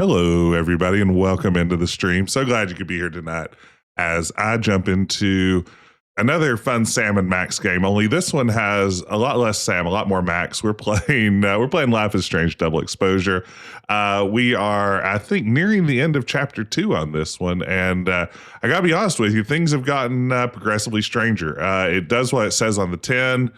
Hello, everybody, and welcome into the stream. So glad you could be here tonight as I jump into another fun Sam and Max game. Only this one has a lot less Sam, a lot more Max. We're playing Life is Strange Double Exposure. We are, I think, nearing the end of chapter 2 on this one, and I gotta be honest with you, things have gotten progressively stranger. It does what it says on the tin.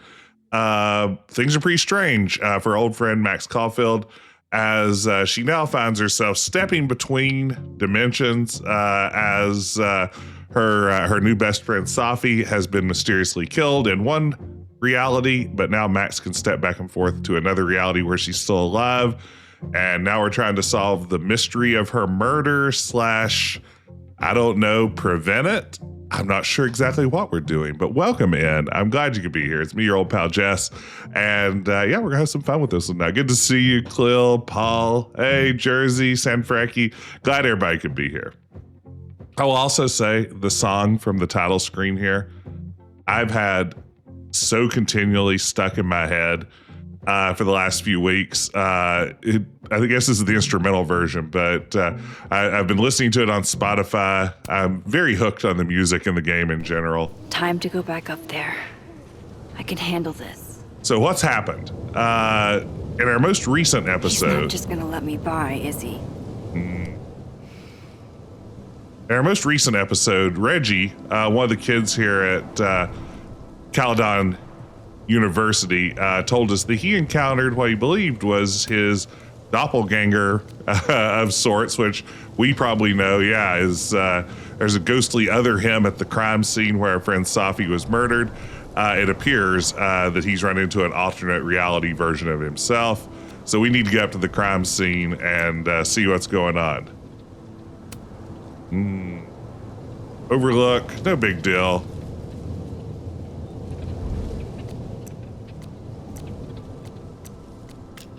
Things are pretty strange for old friend Max Caulfield, as she now finds herself stepping between dimensions as her new best friend Safi has been mysteriously killed in one reality, but now Max can step back and forth to another reality where she's still alive. And now we're trying to solve the mystery of her murder / I don't know, prevent it. I'm not sure exactly what we're doing, but welcome in. I'm glad you could be here. It's me, your old pal Jess. And yeah, we're gonna have some fun with this one now. Good to see you, Clill, Paul, hey, Jersey, Sanfrecki. Glad everybody could be here. I will also say the song from the title screen here, I've had so continually stuck in my head for the last few weeks. I guess this is the instrumental version, but I've been listening to it on Spotify. I'm very hooked on the music and the game in general. Time to go back up there. I can handle this. So what's happened? In our most recent episode... He's not just gonna let me by, is he? In our most recent episode, Reggie, one of the kids here at Caledon University, told us that he encountered what he believed was his doppelganger of sorts, which we probably know, is there's a ghostly other him at the crime scene where our friend Safi was murdered. It appears that he's run into an alternate reality version of himself. So we need to get up to the crime scene and see what's going on. Overlook, no big deal.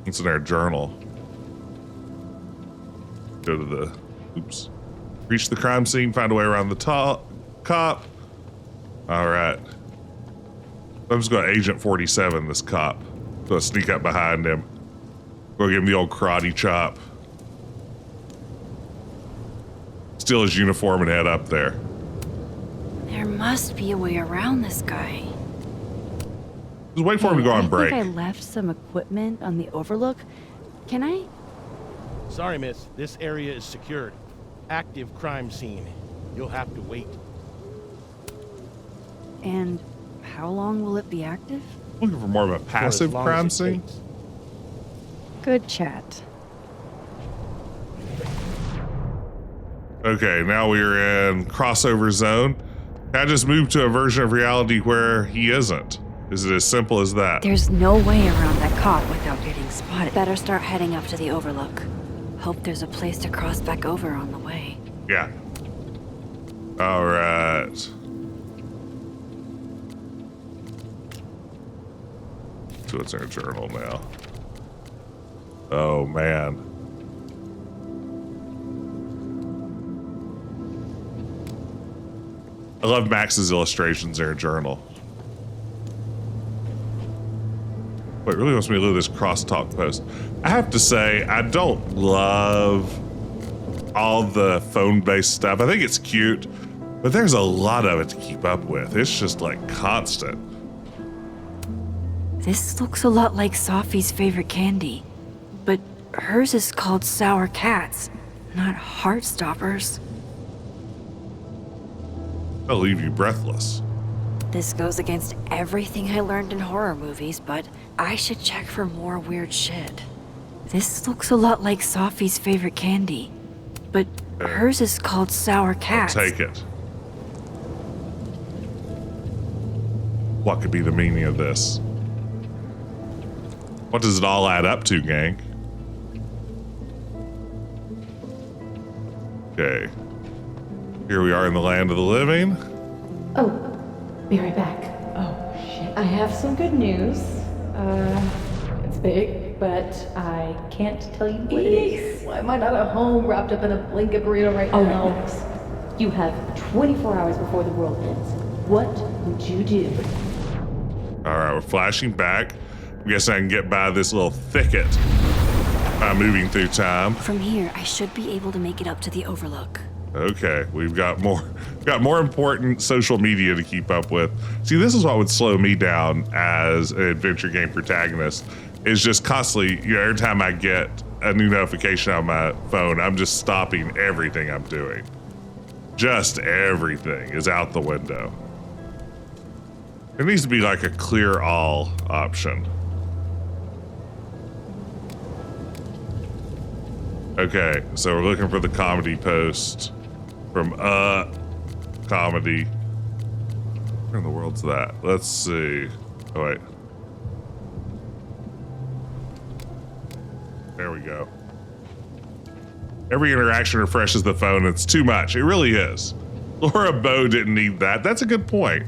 It's in our journal. Go to the, reach the crime scene, find a way around the cop. All right. I'm just going to Agent 47, this cop. Go sneak up behind him. Go give him the old karate chop. Steal his uniform and head up there. There must be a way around this guy. Just wait for him to go on break. I think I left some equipment on the overlook. Can I? Sorry, miss. This area is secured. Active crime scene. You'll have to wait. And how long will it be active? Looking for more of a passive crime scene? Good chat. Okay, now we are in crossover zone. I just moved to a version of reality where he isn't. Is it as simple as that? There's no way around that cop without getting spotted. Better start heading up to the overlook. Hope there's a place to cross back over on the way. Yeah. All right. So it's our journal now. Oh, man. I love Max's illustrations in her journal. Wait, really wants me to do this crosstalk post. I have to say, I don't love all the phone-based stuff. I think it's cute, but there's a lot of it to keep up with. It's just like constant. This looks a lot like Safi's favorite candy, but hers is called Sour Cats, not Heartstoppers. I'll leave you breathless. This goes against everything I learned in horror movies, but I should check for more weird shit. This looks a lot like Safi's favorite candy, but hers is called Sour Cats. I'll take it. What could be the meaning of this? What does it all add up to, gang? Okay. Here we are in the land of the living. Oh, be right back. Oh, shit. I have some good news. It's big, but I can't tell you what it is. Why am I not at home wrapped up in a blanket burrito right now? Oh, no. You have 24 hours before the world ends. What would you do? All right, we're flashing back. I guess I can get by this little thicket. moving through time. From here, I should be able to make it up to the Overlook. Okay, we've got more important social media to keep up with. See, this is what would slow me down as an adventure game protagonist, is just constantly, every time I get a new notification on my phone, I'm just stopping everything I'm doing. Just everything is out the window. There needs to be like a clear all option. Okay, so we're looking for the comedy post from comedy. Where in the world's that? Let's see. Oh wait. There we go. Every interaction refreshes the phone. It's too much. It really is. Laura Bow didn't need that. That's a good point.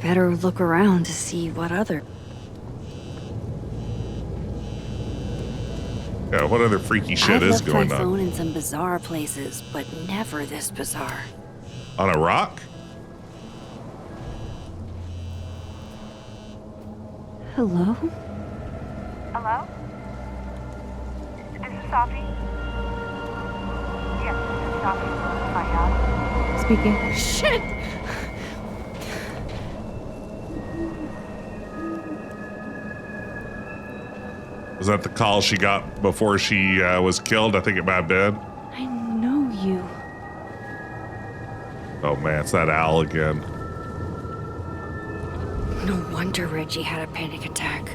Better look around to see what other... Yeah, what other freaky shit is going I've left my on? phone in some bizarre places, but never this bizarre. On a rock? Hello? Hello? This is Safi. Yes, this is Safi. Hi, Speaking. Shit! Was that the call she got before she was killed? I think it might have been. I know you. Oh man, it's that owl again. No wonder Reggie had a panic attack.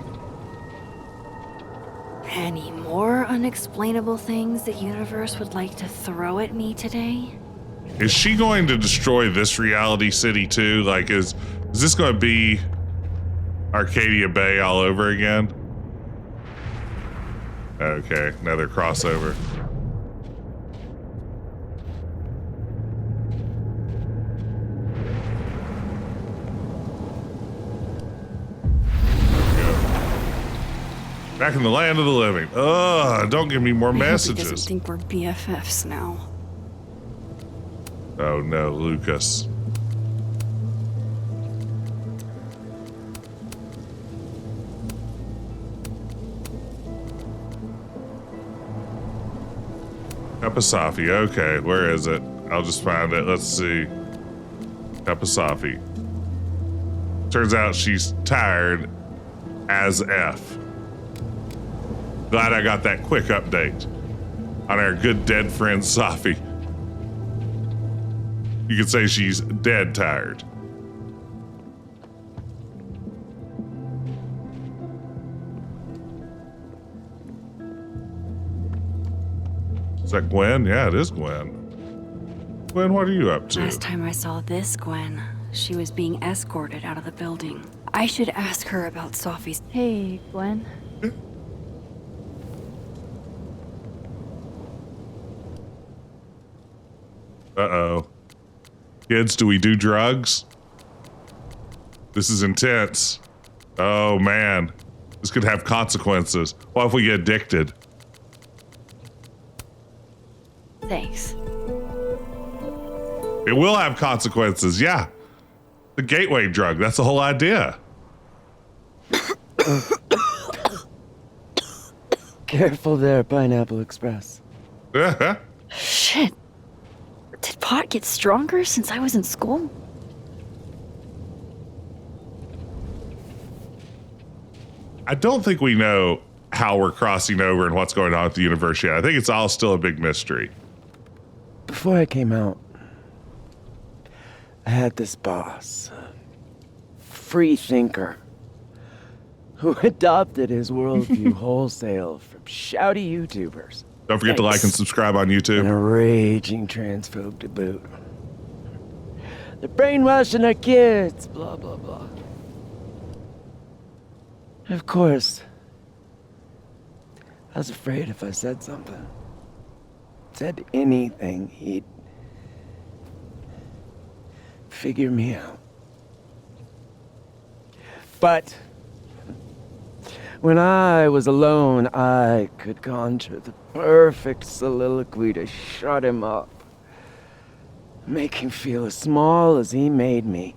Any more unexplainable things the universe would like to throw at me today? Is she going to destroy this reality city too? Like, is this going to be Arcadia Bay all over again? Okay, another crossover. Back in the land of the living. Ugh, don't give me more I hope he messages. doesn't think we're BFFs now. Oh no, Lucas. Cup of Safi. Okay, where is it? I'll just find it. Let's see. Cup of Safi. Turns out she's tired as F. Glad I got that quick update on our good dead friend Safi. You could say she's dead tired. Is that Gwen? Yeah, it is Gwen. Gwen, what are you up to? Last time I saw this Gwen, she was being escorted out of the building. I should ask her about Safi's... Hey, Gwen. Uh-oh. Kids, do we do drugs? This is intense. Oh, man. This could have consequences. What if we get addicted? Thanks. It will have consequences, yeah. The gateway drug, that's the whole idea. Careful there, Pineapple Express. Shit. Did pot get stronger since I was in school? I don't think we know how we're crossing over and what's going on at the university. I think it's all still a big mystery. Before I came out, I had this boss, a free thinker, who adopted his worldview wholesale from shouty YouTubers. Don't forget to like and subscribe on And YouTube. a raging transphobe to boot. They're brainwashing our kids, blah, blah, blah. Of course, I was afraid if I said something, said anything, he'd figure me out. But when I was alone, I could conjure the perfect soliloquy to shut him up. Make him feel as small as he made me.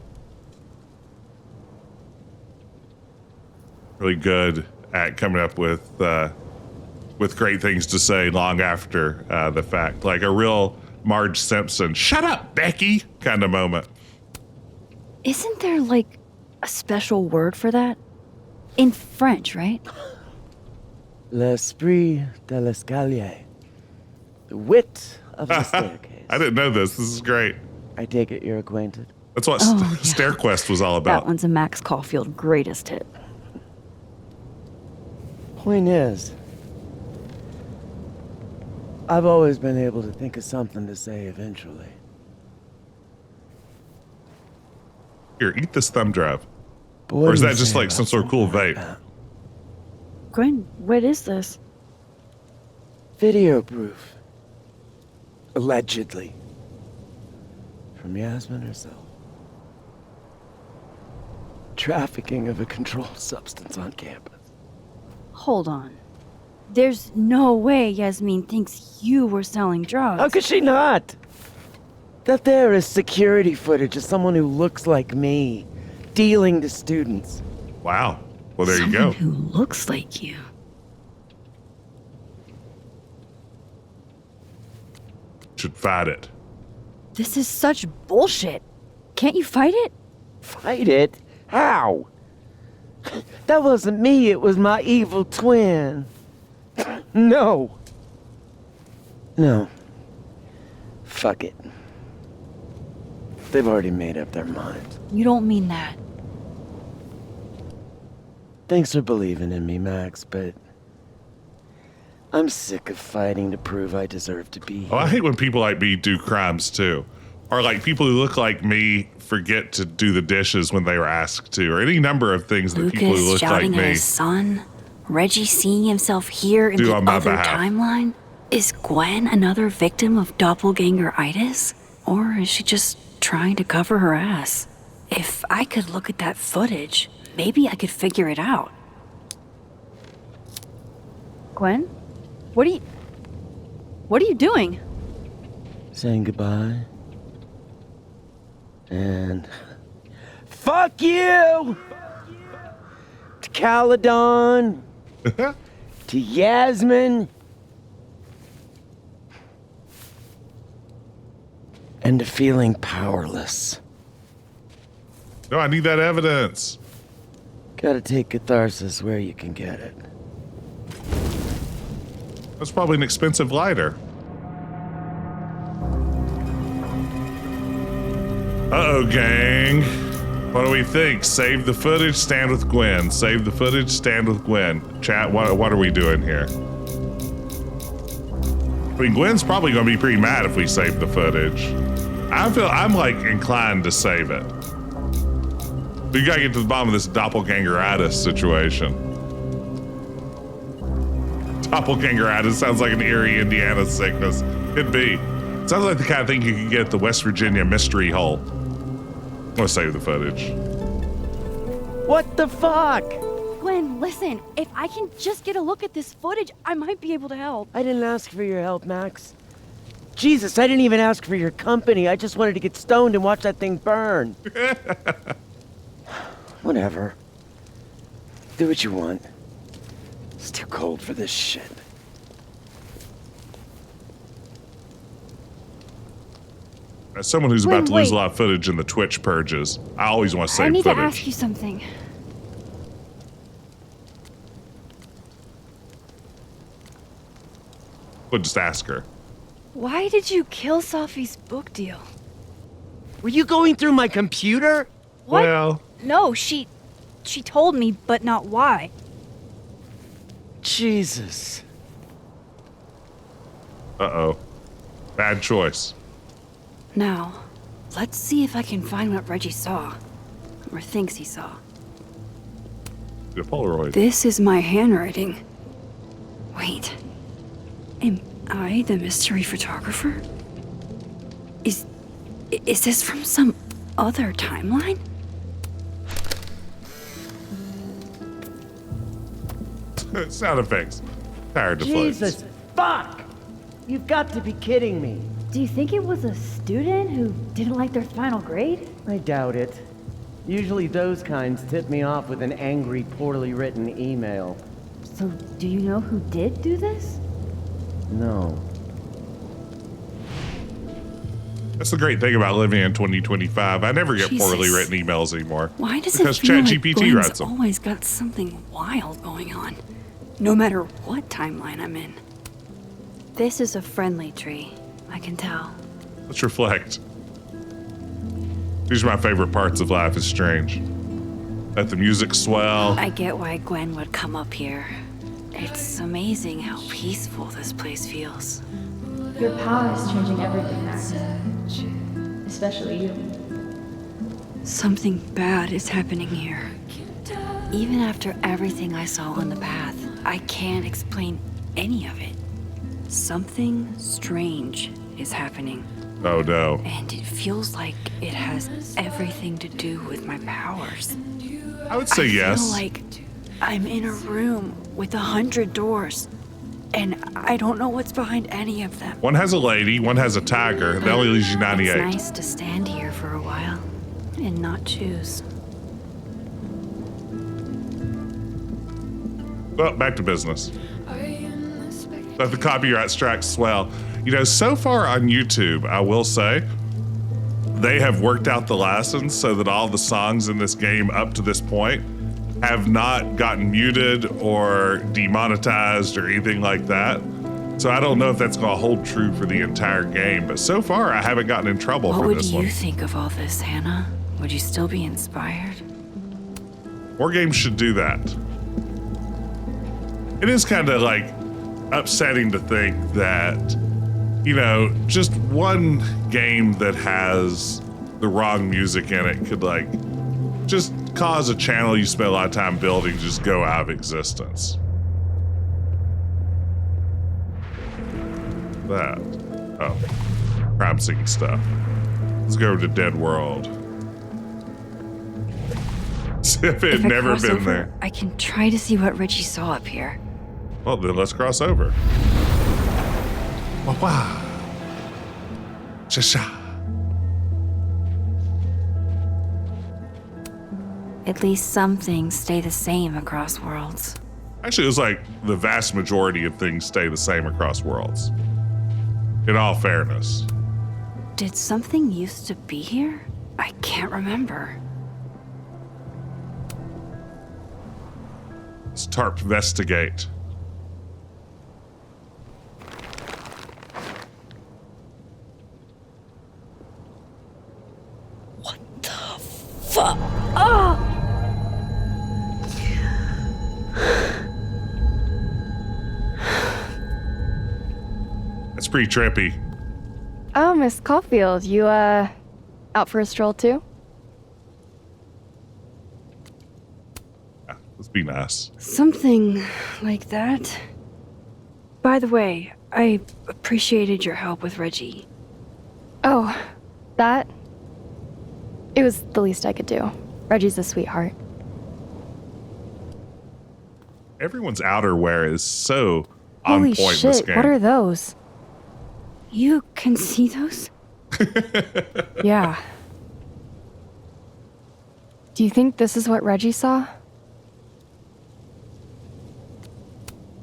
Really good at coming up with with great things to say long after the fact, like a real Marge Simpson, shut up, Becky kind of moment. Isn't there like a special word for that? In French, right? L'esprit de l'escalier. The wit of the staircase. I didn't know this. This is great. I take it you're acquainted. That's what StairQuest was all That about. one's a Max Caulfield greatest hit. Point is, I've always been able to think of something to say eventually. Here, eat this thumb drive. But what Or is do that you just say like some about sort of cool something like vape? that? Gwen, what is this? Video proof. Allegedly. From Yasmin herself. Trafficking of a controlled substance on campus. Hold on. There's no way Yasmin thinks you were selling drugs. How could she not? That there is security footage of someone who looks like me, dealing to students. Wow. Well, there you Someone go. who looks like you. Should fight it. This is such bullshit. Can't you fight it? Fight it? How? That wasn't me, it was my evil twin. No. No. Fuck it. They've already made up their minds. You don't mean that. Thanks for believing in me, Max, but I'm sick of fighting to prove I deserve to be here. Oh, I hate when people like me do crimes too. Or like people who look like me forget to do the dishes when they were asked to, or any number of things that people who Lucas look like shouting at me his son. Reggie seeing himself here in Do the on my other behalf. timeline. Is Gwen another victim of doppelganger-itis? Or is she just trying to cover her ass? If I could look at that footage, maybe I could figure it out. Gwen? What are you doing? Saying goodbye. And fuck you! To Caledon. To Yasmin. And to feeling powerless. No, I need that evidence. Gotta take catharsis where you can get it. That's probably an expensive lighter. Uh-oh, gang. What do we think? Save the footage, stand with Gwen. Save the footage, stand with Gwen. Chat, what are we doing here? I mean, Gwen's probably gonna be pretty mad if we save the footage. I'm like inclined to save it. We gotta get to the bottom of this doppelgangeritis situation. Doppelgangeritis sounds like an Erie, Indiana sickness. Could be. Sounds like the kind of thing you can get at the West Virginia mystery hole. I'm gonna save the footage. What the fuck? Gwen, listen. If I can just get a look at this footage, I might be able to help. I didn't ask for your help, Max. Jesus, I didn't even ask for your company. I just wanted to get stoned and watch that thing burn. Whatever. Do what you want. It's too cold for this shit. As someone who's about to lose Wait. a lot of footage in the Twitch purges, I always want to I save need footage. to ask you something. We'll just ask her. Why did you kill Safi's book deal? Were you going through my computer? What? Well, No, she told me, but not why. Jesus. uh-oh. Bad choice. Now, let's see if I can find what Reggie saw. Or thinks he saw. The Polaroid. This is my handwriting. Wait. Am I the mystery photographer? Is this from some other timeline? Sound effects. Tired to Jesus, fuck! You've got to be kidding me. Do you think it was a student who didn't like their final grade? I doubt it. Usually those kinds tip me off with an angry, poorly written email. So, do you know who did do this? No. That's the great thing about living in 2025. I never get poorly Jesus. written emails anymore. Why does because it feel like ChatGPT Gwen's writes them. always got something wild going on, no matter what timeline I'm in? This is a friendly tree, I can tell. Let's reflect. These are my favorite parts of Life is Strange. Let the music swell. I get why Gwen would come up here. It's amazing how peaceful this place feels. Your power is changing everything, Max. Especially you. Something bad is happening here. Even after everything I saw on the path, I can't explain any of it. Something strange is happening, Oh no. and it feels like it has everything to do with my powers. I would say I yes. feel like I'm in a room with 100 doors, and I don't know what's behind any of them. One has a lady, one has a tiger. That only leaves you 98. It's nice to stand here for a while and not choose. Well, back to business. Let the copyright strike swell. You know, so far on YouTube, I will say, they have worked out the license so that all the songs in this game up to this point have not gotten muted or demonetized or anything like that. So I don't know if that's going to hold true for the entire game, but so far I haven't gotten in trouble What for would this you one. think of all this, Hannah? Would you still be inspired? More games should do that. It is kind of like upsetting to think that, you know, just one game that has the wrong music in it could like just cause a channel you spend a lot of time building just go out of existence. That. Oh. Crime scene stuff. Let's go to Dead World. As if it If had I never cross been over, there. I can try to see what Reggie saw up here. Well, then let's cross over. Wow. Cha-cha. At least some things stay the same across worlds. Actually, it was like the vast majority of things stay the same across worlds. In all fairness. Did something used to be here? I can't remember. Let's tarp investigate. What the fuck? Oh! That's pretty trippy. Oh, Miss Caulfield, you, out for a stroll too? Yeah, let's be nice. Something like that. By the way, I appreciated your help with Reggie. Oh, that? It was the least I could do. Reggie's a sweetheart. Everyone's outerwear is so on Holy point in this shit, game. what are those? You can see those? Yeah. Do you think this is what Reggie saw?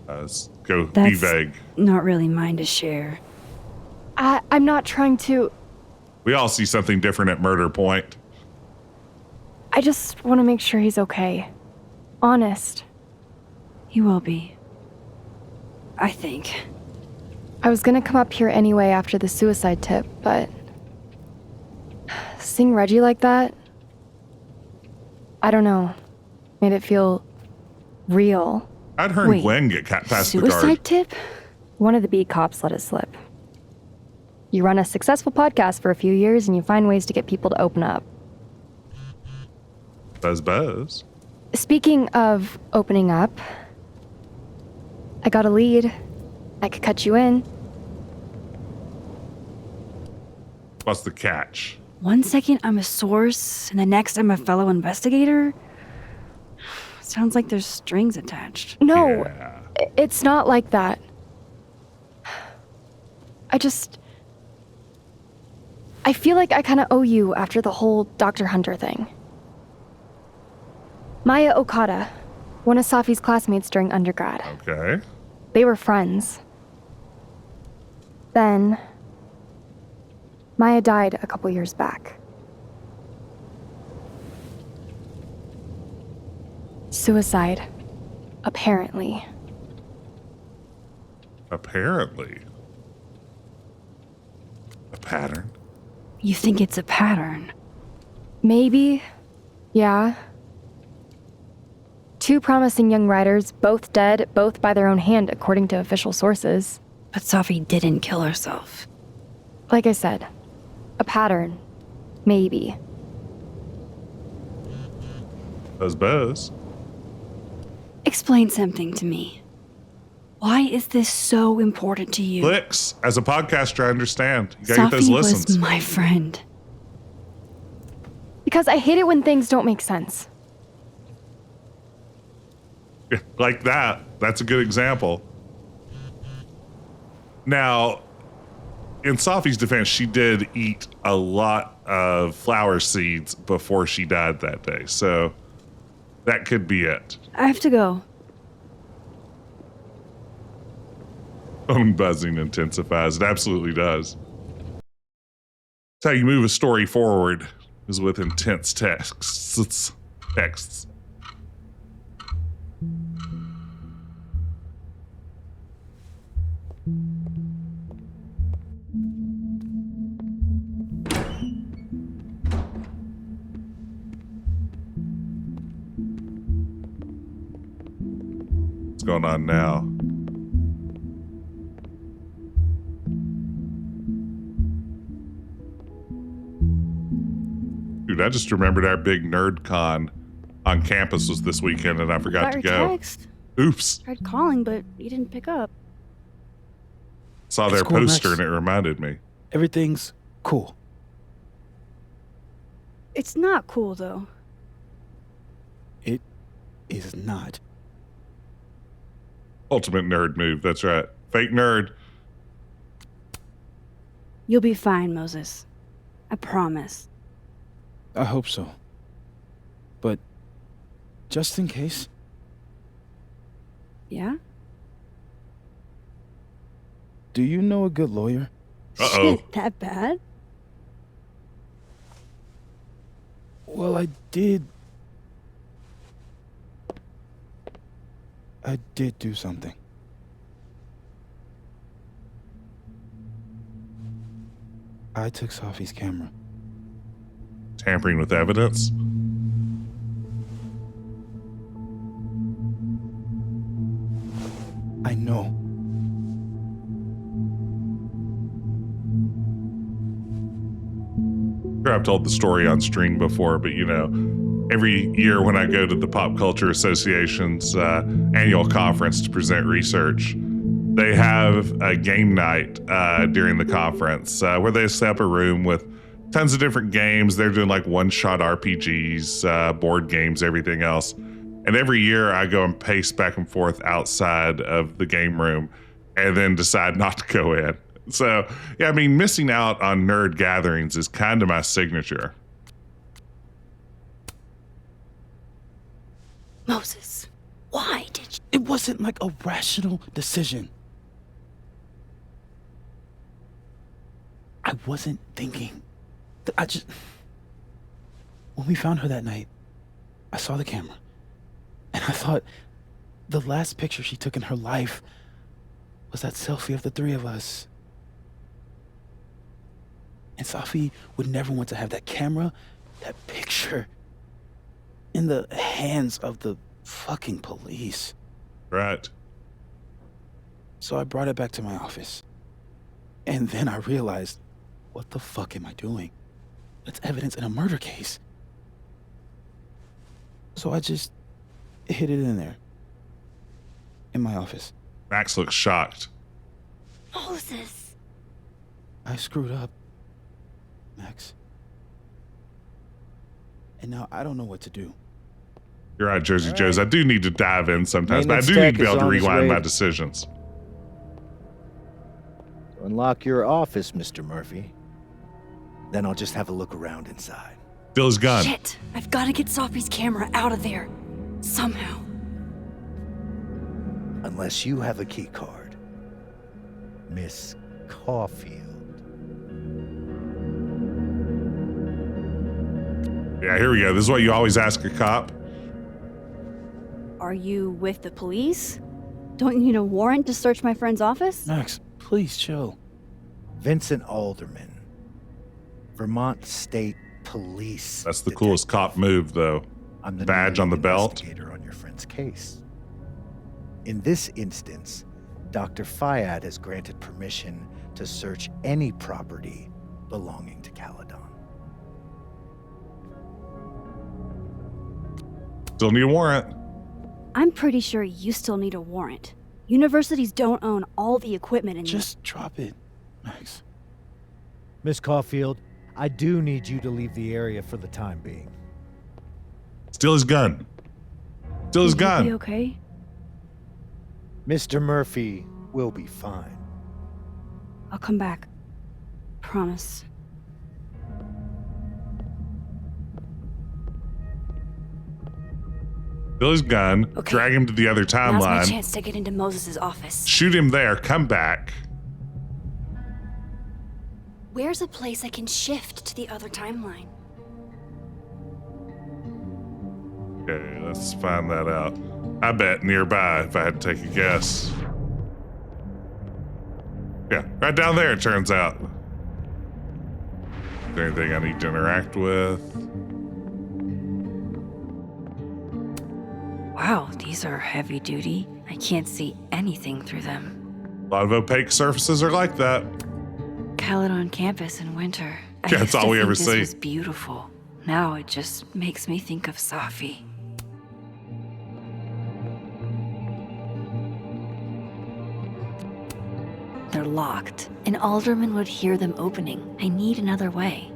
Let's go be That's vague. not really mine to share. I'm not trying to... We all see something different at Murder Point. I just want to make sure he's okay. Honest. He will be. I think. I was gonna come up here anyway after the suicide tip, but... Seeing Reggie like that... I don't know. Made it feel... real. I'd heard Wait, Gwen get past the Suicide guard. tip? One of the beat cops let it slip. You run a successful podcast for a few years and you find ways to get people to open up. Buzz. Speaking of opening up, I got a lead. I could cut you in. What's the catch? 1 second I'm a source, and the next I'm a fellow investigator? Sounds like there's strings attached. No, Yeah. it's not like that. I feel like I kind of owe you after the whole Dr. Hunter thing. Maya Okada. One of Safi's classmates during undergrad. Okay. They were friends. Then, Maya died a couple years back. Suicide. Apparently. Apparently. A pattern. You think it's a pattern? Maybe. Yeah. 2 promising young writers, both dead, both by their own hand, according to official sources. But Safi didn't kill herself. Like I said, a pattern. Maybe. Buzz. Explain something to me. Why is this so important to you? Clicks. As a podcaster, I understand. You gotta get those Safi listens. was my friend. Because I hate it when things don't make sense. Like that. That's a good example. Now, in Safi's defense, she did eat a lot of flower seeds before she died that day. So that could be it. I have to go. Phone buzzing intensifies. It absolutely does. That's how you move a story forward, is with intense texts. What's going on now? Dude, I just remembered our big nerd con on campus was this weekend and I forgot to go. Text. Oops. Tried calling, but you didn't pick up. Saw It's their cool, poster Max. and it reminded me. Everything's cool. It's not cool, though. It is not. Ultimate nerd move, that's right. Fake nerd. You'll be fine, Moses. I promise. I hope so. But just in case, Yeah? do you know a good lawyer? Uh-oh. Shit, that bad? Well, I did do something. I took Safi's camera. Tampering with evidence. I know. Sure, I've told the story on stream before, but you know, every year when I go to the Pop Culture Association's annual conference to present research, they have a game night during the conference where they set up a room with tons of different games. They're doing like one-shot RPGs, board games, everything else. And every year I go and pace back and forth outside of the game room and then decide not to go in. So, yeah, I mean, missing out on nerd gatherings is kind of my signature. Moses, why did you? It wasn't like a rational decision. I wasn't thinking. When we found her that night, I saw the camera. And I thought the last picture she took in her life was that selfie of the 3 of us. And Safi would never want to have that camera, that picture, in the hands of the fucking police. Right. So I brought it back to my office. And then I realized, what the fuck am I doing? That's evidence in a murder case. So I just hid it in there. In my office. Max looks shocked. Moses. I screwed up, Max. And now I don't know what to do. You're right, Jersey Joe's. I do need to dive in sometimes, but I Maintenance do need tech to be able is to on its rewind my way. decisions. Unlock your office, Mr. Murphy. Then I'll just have a look around inside. Still his gun. Shit, I've got to get Safi's camera out of there. Somehow. Unless you have a key card. Miss Caulfield. Yeah, here we go. This is what you always ask a cop. Are you with the police? Don't you need a warrant to search my friend's office? Max, please chill. Vincent Alderman. Vermont State Police. That's the coolest cop move, though. I'm the Badge on the belt. Investigator on your friend's case. In this instance, Dr. Fayad has granted permission to search any property belonging to Caledon. Still need a warrant. I'm pretty sure you still need a warrant. Universities don't own all the equipment in Just drop it, Max. Miss Caulfield, I do need you to leave the area for the time being. Steal his gun. Steal his Will you gun. be okay? Mr. Murphy will be fine. I'll come back. Promise. Steal his gun. Okay. Drag him to the other Now's my timeline. chance to get into Moses' office. Shoot him there. Come back. Where's a place I can shift to the other timeline? Okay, let's find that out. I bet nearby, if I had to take a guess. Yeah, right down there, it turns out. Is there anything I need to interact with? Wow, these are heavy duty. I can't see anything through them. A lot of opaque surfaces are like that. Caledon campus in winter. I That's used to all we think ever this see. was beautiful. Now it just makes me think of Safi. They're locked. An alderman would hear them opening. I need another way.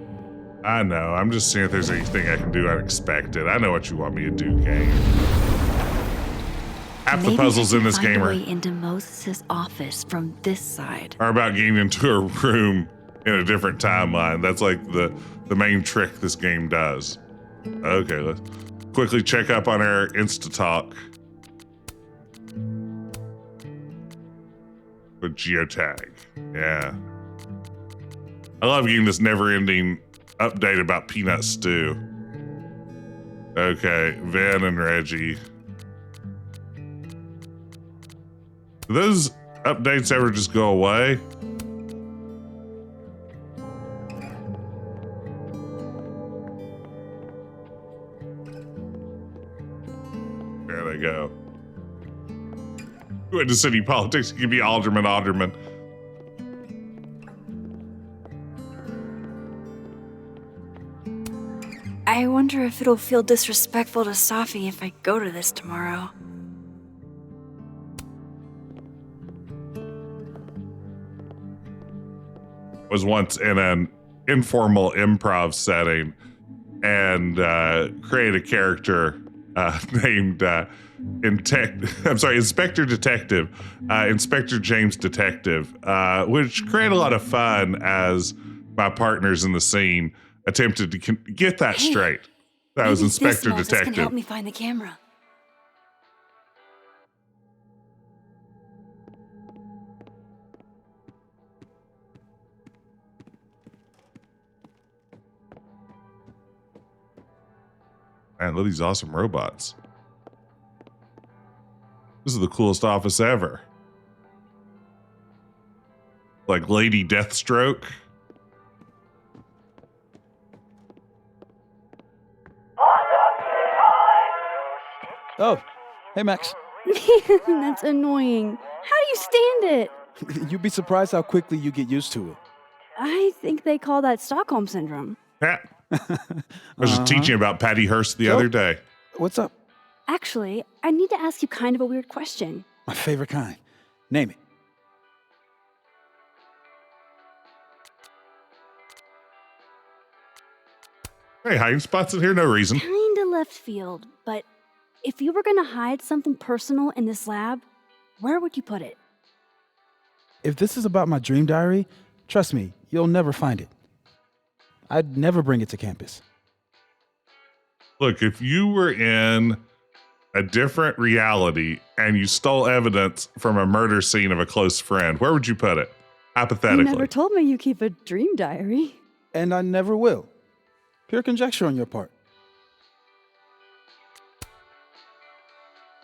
I know, I'm just seeing if there's anything I can do unexpected. I know what you want me to do, game. Half the Maybe puzzles I in can this find game a are, way into Moses' office from this side. are about getting into a room in a different timeline. That's like the main trick this game does. Okay, let's quickly check up on our Insta-talk. With geotag. Yeah. I love getting this never-ending update about peanut stew. Okay, Van and Reggie. Do those updates ever just go away? There they go. Who into city politics can be alderman. I wonder if it'll feel disrespectful to Safi if I go to this tomorrow. Was once in an informal improv setting and created a character named Inspector Detective, Inspector James Detective, which created a lot of fun as my partners in the scene attempted to get that straight. That was Maybe Inspector this Moses can Detective. help me find the camera. Man, look at these awesome robots. This is the coolest office ever. Like Lady Deathstroke. Oh, hey, Max. That's annoying. How do you stand it? You'd be surprised how quickly you get used to it. I think they call that Stockholm Syndrome. Yeah. I was just teaching about Patty Hearst the other day. What's up? Actually, I need to ask you kind of a weird question. My favorite kind. Name it. Hey, hiding spots in here, no reason. Kinda left field, but if you were gonna hide something personal in this lab, where would you put it? If this is about my dream diary, trust me, you'll never find it. I'd never bring it to campus. Look, if you were in a different reality and you stole evidence from a murder scene of a close friend, where would you put it? You Hypothetically. never told me you keep a dream diary. And I never will. Pure conjecture on your part.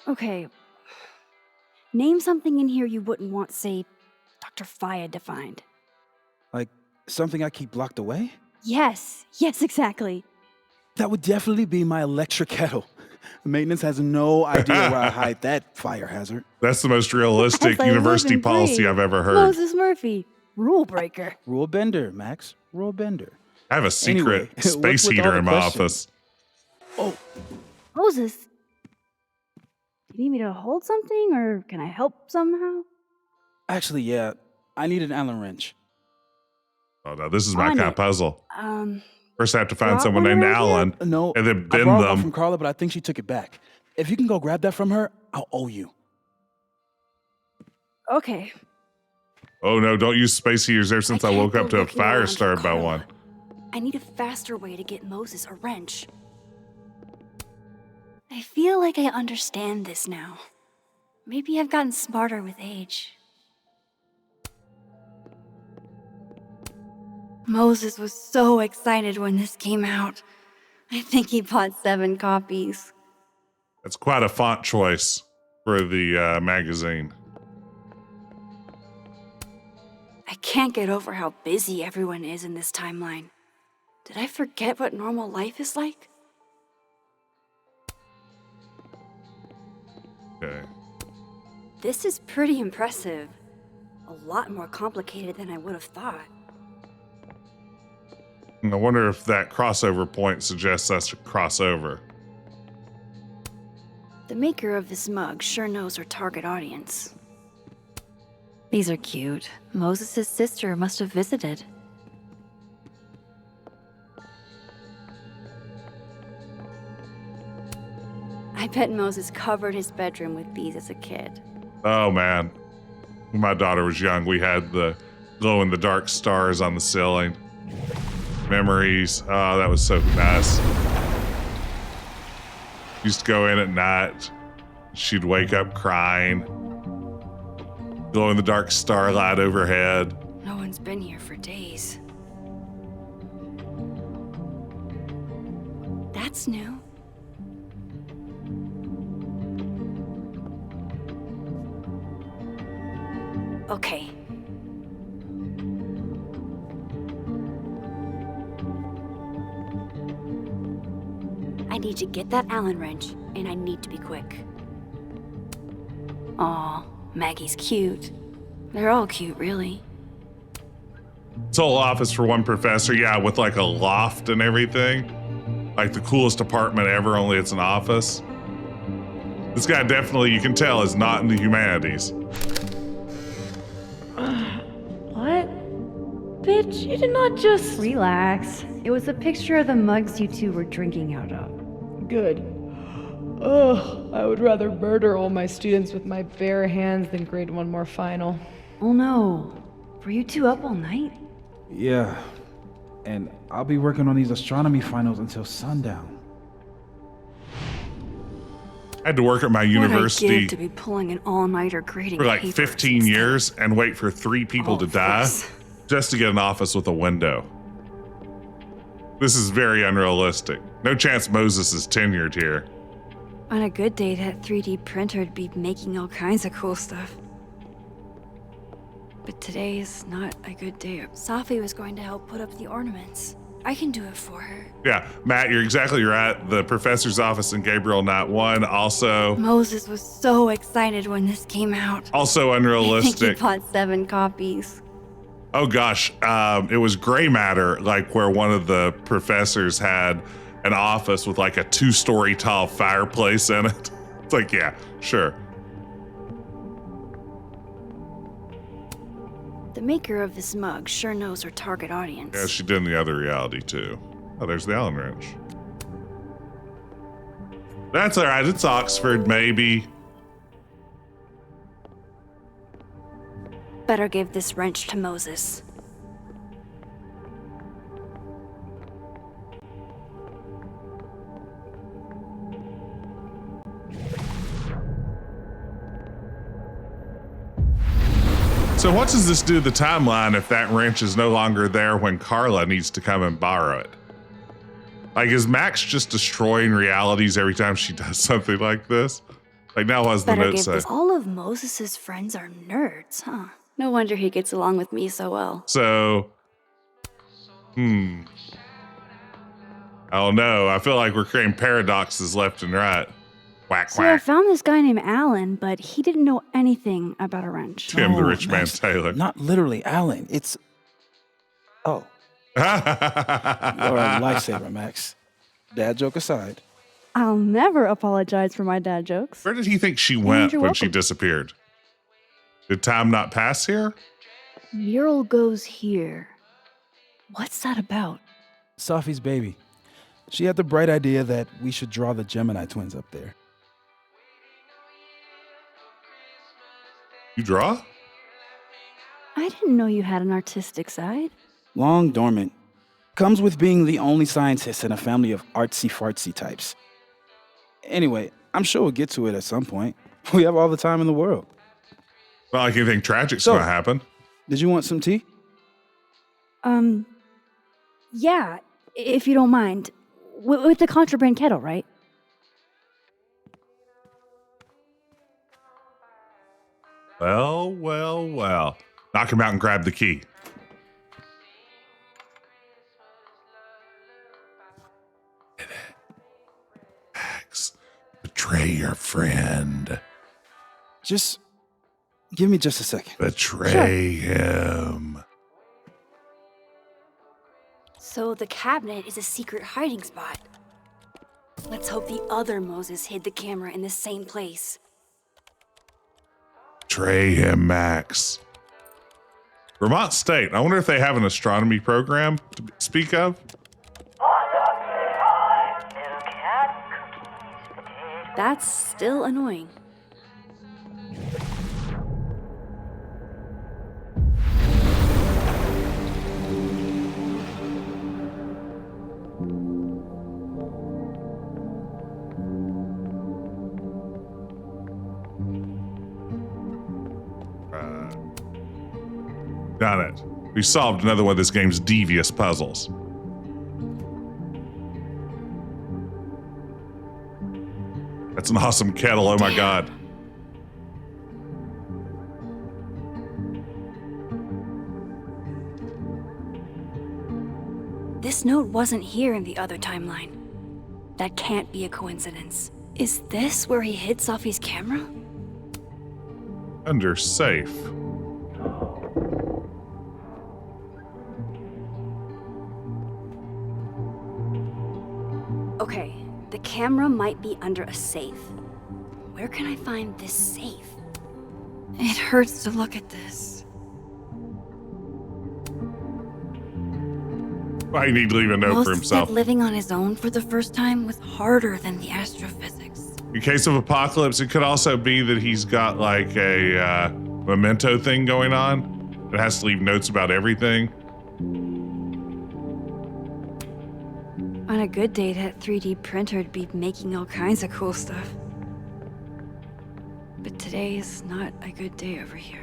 Okay. Name something in here you wouldn't want, say, Dr. Fayed to find. Like something I keep locked away? Yes, exactly. That would definitely be my electric kettle. Maintenance has no idea where I hide that fire hazard. That's the most realistic As I university live and policy breathe. I've ever heard. Moses Murphy, rule breaker. Rule bender, Max. Rule bender. I have a secret Anyway, space what's with all heater the in my questions? office. Oh, Moses, you need me to hold something or can I help somehow? actually, yeah. I need an Allen wrench. Oh no, this is my On kind of it. puzzle. First I have to find brought someone one named around here? Alan No, and then I bend borrowed one them. from Carla, but I think she took it back. If you can go grab that from her, I'll owe you. Okay. Oh no, don't use space heaters ever since I can't woke go up to a looking fire around for started by Carla. one. I need a faster way to get Moses a wrench. I feel like I understand this now. Maybe I've gotten smarter with age. Moses was so excited when this came out. I think he bought 7 copies. That's quite a font choice for the magazine. I can't get over how busy everyone is in this timeline. Did I forget what normal life is like? Okay. This is pretty impressive. A lot more complicated than I would have thought. And I wonder if that crossover point suggests us to cross over. The maker of this mug sure knows her target audience. These are cute. Moses' sister must have visited. I bet Moses covered his bedroom with these as a kid. Oh man. When my daughter was young, we had the glow in the dark stars on the ceiling. Memories. Oh, that was so nice. Used to go in at night. She'd wake up crying. Glow in the dark starlight overhead. No one's been here for days. That's new. Okay. I need to get that Allen wrench, and I need to be quick. Aw, Maggie's cute. They're all cute, really. It's a whole office for one professor, yeah, with like a loft and everything. Like the coolest apartment ever, only it's an office. This guy definitely, you can tell, is not in the humanities. What? Bitch, you did not just. Relax. It was a picture of the mugs you two were drinking out of. Good. Ugh, I would rather murder all my students with my bare hands than grade one more final. Oh no. Were you two up all night? Yeah. And I'll be working on these astronomy finals until sundown. I had to work at my What I'd university give to be pulling an all-nighter grading for like papers 15 instead. years and wait for 3 people All to of die this. just to get an office with a window. This is very unrealistic. No chance Moses is tenured here. On a good day, that 3D printer would be making all kinds of cool stuff. But today is not a good day. Safi was going to help put up the ornaments. I can do it for her. Yeah, Matt, you're exactly right. The professor's office in Gabriel Night 1 also Moses was so excited when this came out. also I think he unrealistic. bought 7 copies. Oh gosh, it was gray matter, like where one of the professors had an office with like a 2-story tall fireplace in it. It's like, yeah, sure. The maker of this mug sure knows her target audience. Yeah, she did in the other reality too. Oh, there's the Allen wrench. That's all right. It's Oxford, maybe. Better give this wrench to Moses. So what does this do to the timeline if that wrench is no longer there when Carla needs to come and borrow it? Like, is Max just destroying realities every time she does something like this? Like, now what's the Better note give say? this. All of Moses's friends are nerds, huh? No wonder he gets along with me so well. So, I don't know. I feel like we're creating paradoxes left and right. Whack, So I whack. found this guy named Alan, but he didn't know anything about a wrench. Tim, the No, rich man Max, Taylor. Not literally Alan. It's. Oh, you're a lifesaver, Max. Dad joke aside. I'll never apologize for my dad jokes. Where did he think she went you're when she welcome. disappeared? Did time not pass here? Mural goes here. What's that about? Safi's baby. She had the bright idea that we should draw the Gemini twins up there. You draw? I didn't know you had an artistic side. Long dormant. Comes with being the only scientist in a family of artsy-fartsy types. Anyway, I'm sure we'll get to it at some point. We have all the time in the world. Not like anything tragic's So- gonna happen. Did you want some tea? Yeah, if you don't mind. With the contraband kettle, right? Well, well, well. Knock him out and grab the key. Max, betray your friend. Just give me just a second. Betray him. So the cabinet is a secret hiding spot. Let's hope the other Moses hid the camera in the same place. Betray him, Max. Vermont State. I wonder if they have an astronomy program to speak of. That's still annoying. Got it. We solved another one of this game's devious puzzles. That's an awesome kettle. Oh my God. This note wasn't here in the other timeline. That can't be a coincidence. Is this where he hid Safi's camera? Under safe. Okay, the camera might be under a safe. Where can I find this safe? It hurts to look at this. Why you need to leave a note for Moses himself. said living on his own for the first time was harder than the astrophysics. In case of apocalypse, it could also be that he's got like a memento thing going on. It has to leave notes about everything. On a good day, that 3D printer'd be making all kinds of cool stuff. But today is not a good day over here.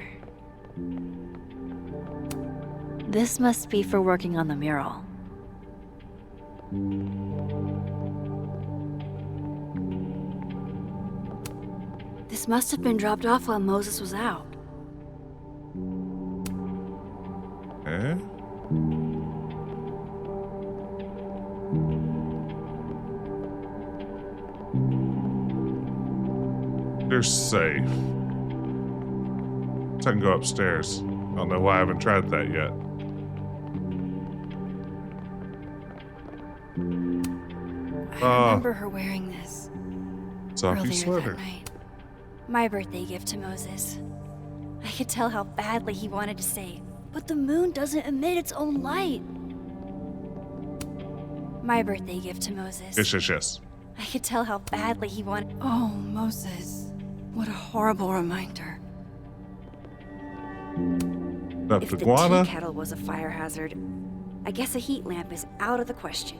This must be for working on the mural. This must have been dropped off while Moses was out. Eh? They're safe. So I can go upstairs. I don't know why I haven't tried that yet. I remember her wearing this Safi earlier sweater. that night. My birthday gift to Moses. I could tell how badly he wanted to say, but the moon doesn't emit its own light. My birthday gift to Moses. Yes, yes, yes. I could tell how badly he wanted. Oh, Moses. What a horrible reminder. Up If to the Guana. tea kettle was a fire hazard, I guess a heat lamp is out of the question.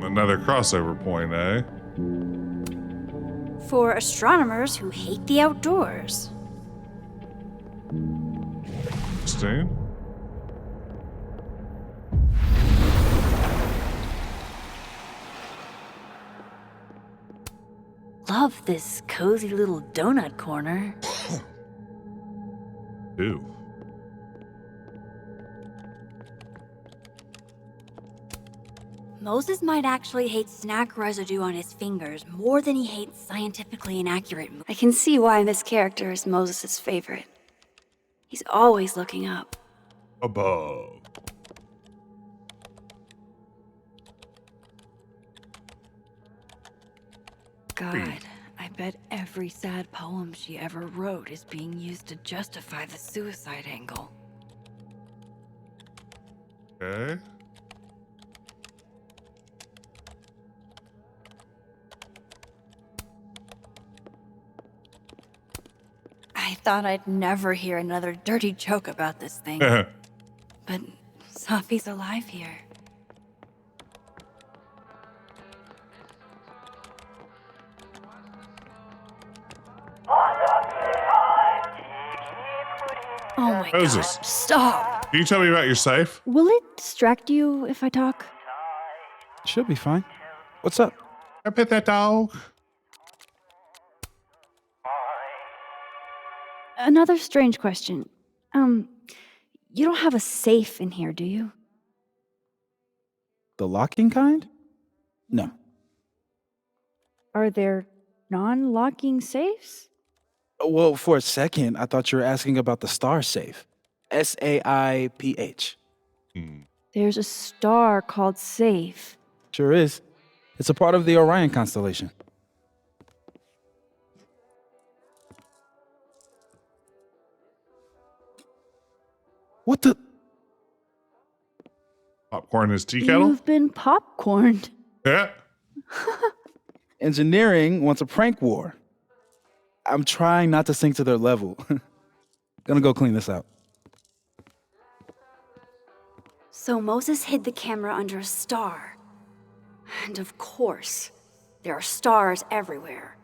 Another crossover point, eh? For astronomers who hate the outdoors. Interesting. Love this cozy little donut corner. Ew. Moses might actually hate snack residue on his fingers more than he hates scientifically inaccurate. I can see why this character is Moses' favorite. He's always looking up. Above. God, I bet every sad poem she ever wrote is being used to justify the suicide angle. Okay. I thought I'd never hear another dirty joke about this thing. But Safi's alive here. Oh my Moses. God, stop! Can you tell me about your safe? Will it distract you if I talk? Should be fine. What's up? I pet that dog. Another strange question. You don't have a safe in here, do you? The locking kind? No. Are there non-locking safes? Well, for a second, I thought you were asking about the star safe. SAIPH. There's a star called Safe. Sure is. It's a part of the Orion constellation. What the? Popcorn is tea kettle? You've been popcorned. Yeah. Engineering wants a prank war. I'm trying not to sink to their level. Gonna go clean this out. So Moses hid the camera under a star. And of course, there are stars everywhere.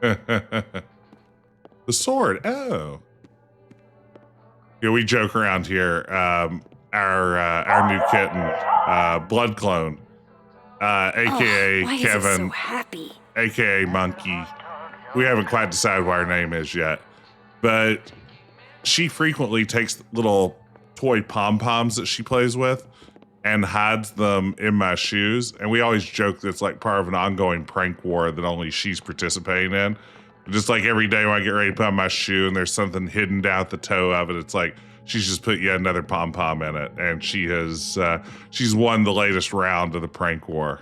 The sword. Oh. Yeah, we joke around here. Our new kitten, Blood Clone, aka Why Kevin, is it so happy? aka Monkey. We haven't quite decided what her name is yet, but she frequently takes little toy pom-poms that she plays with and hides them in my shoes. And we always joke that it's like part of an ongoing prank war that only she's participating in. Just like every day when I get ready to put on my shoe and there's something hidden down at the toe of it, it's like she's just put yet another pom-pom in it. And she has, she's won the latest round of the prank war.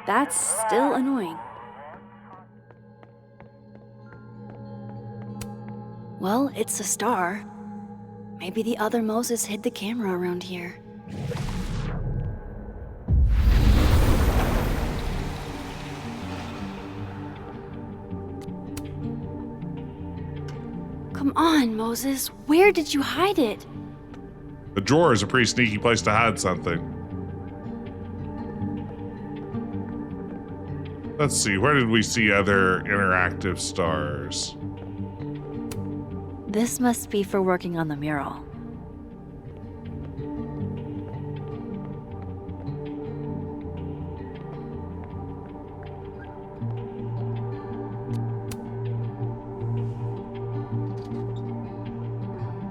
That's still annoying. Well, it's a star. Maybe the other Moses hid the camera around here. Come on, Moses. Where did you hide it? The drawer is a pretty sneaky place to hide something. Let's see, where did we see other interactive stars? This must be for working on the mural.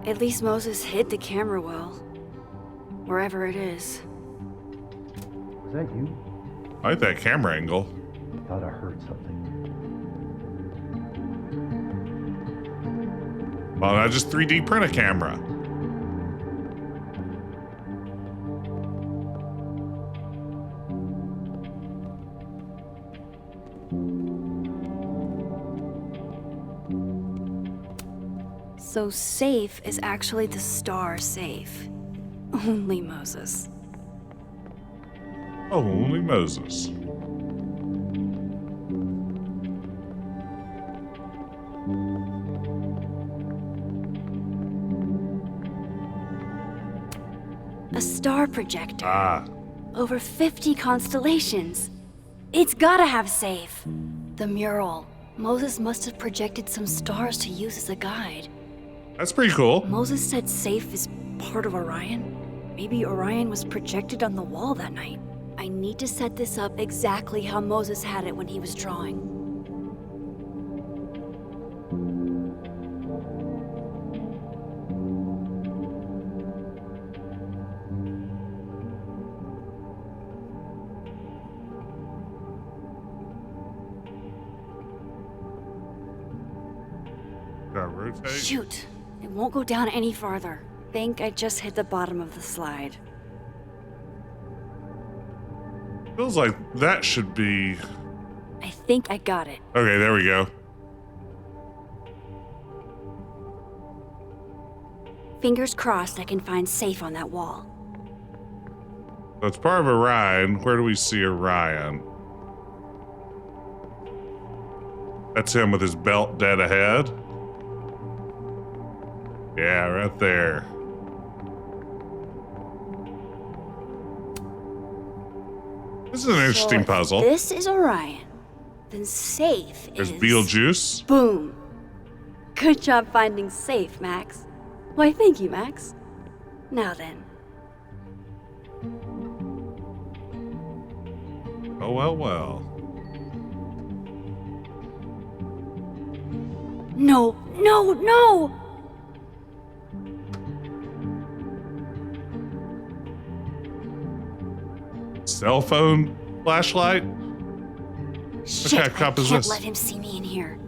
At least Moses hid the camera well. Wherever it is. Was that you? I like that camera angle. I thought I heard something. Well, I just 3D print a camera. So safe is actually the star safe. Only Moses. Oh, only Moses. A star projector. Ah. Over 50 constellations. It's gotta have safe. The mural. Moses must have projected some stars to use as a guide. That's pretty cool. Moses said safe is part of Orion. Maybe Orion was projected on the wall that night. I need to set this up exactly how Moses had it when he was drawing. Gotta rotate. Shoot! It won't go down any farther. Think I just hit the bottom of the slide. Feels like that should be. I think I got it. Okay, there we go. Fingers crossed I can find safe on that wall. So it's part of Orion. Where do we see Orion? That's him with his belt dead ahead. Yeah, right there. This is an interesting if puzzle. This is Orion. Then safe There's is... Beetlejuice. Boom. Good job finding safe, Max. Why, thank you, Max. Now then. Oh, well, well. No, no, no! Cell phone flashlight? Shit, What kind of cop I is can't this? let him see me in here.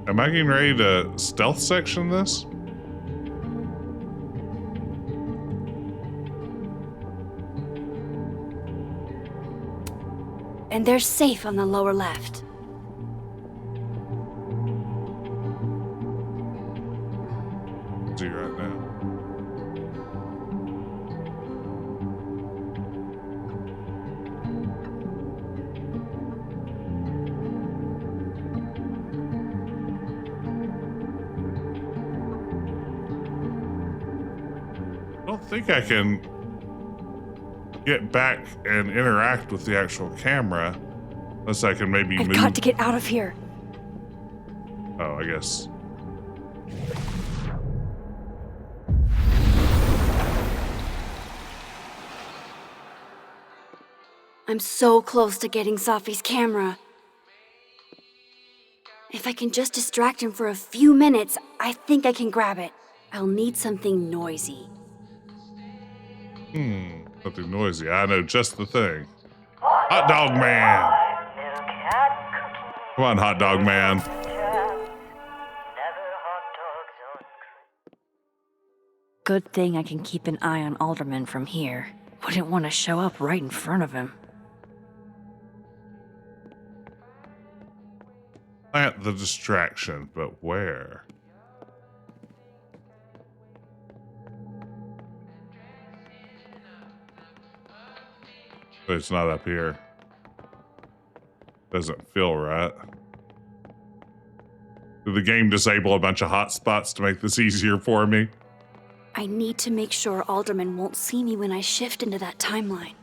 Am I getting ready to stealth section this? And they're safe on the lower left. See right now. I don't think I can get back and interact with the actual camera unless I can maybe I've move. got to get out of here. Oh, I guess. I'm so close to getting Safi's camera. If I can just distract him for a few minutes, I think I can grab it. I'll need something noisy. Something noisy. I know just the thing. Hot dog man. Come on, hot dog man. Good thing I can keep an eye on Alderman from here. Wouldn't want to show up right in front of him. Plant the distraction, but where? But it's not up here. Doesn't feel right. Did the game disable a bunch of hotspots to make this easier for me? I need to make sure Alderman won't see me when I shift into that timeline.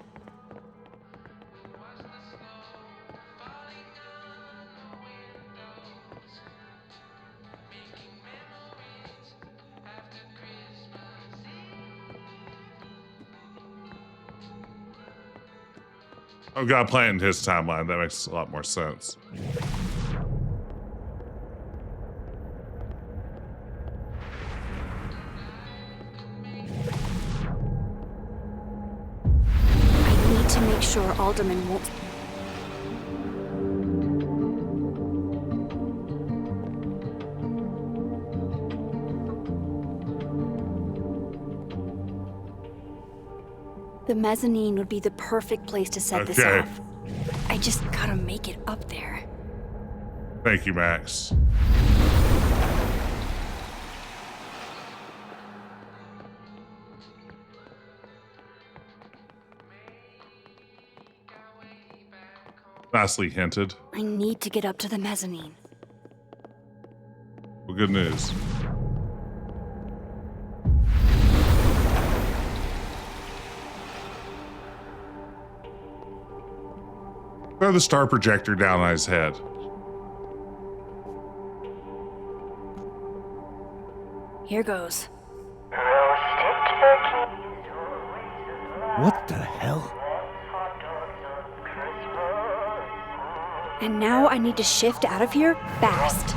Oh god, playing his timeline. That makes a lot more sense. I need to make sure Alderman won't... The mezzanine would be the perfect place to set this Okay. off. I just gotta make it up there. Thank you, Max. Nicely hinted. I need to get up to the mezzanine. Well, good news. throw the star projector down on his head. Here goes. What the hell? And now I need to shift out of here fast.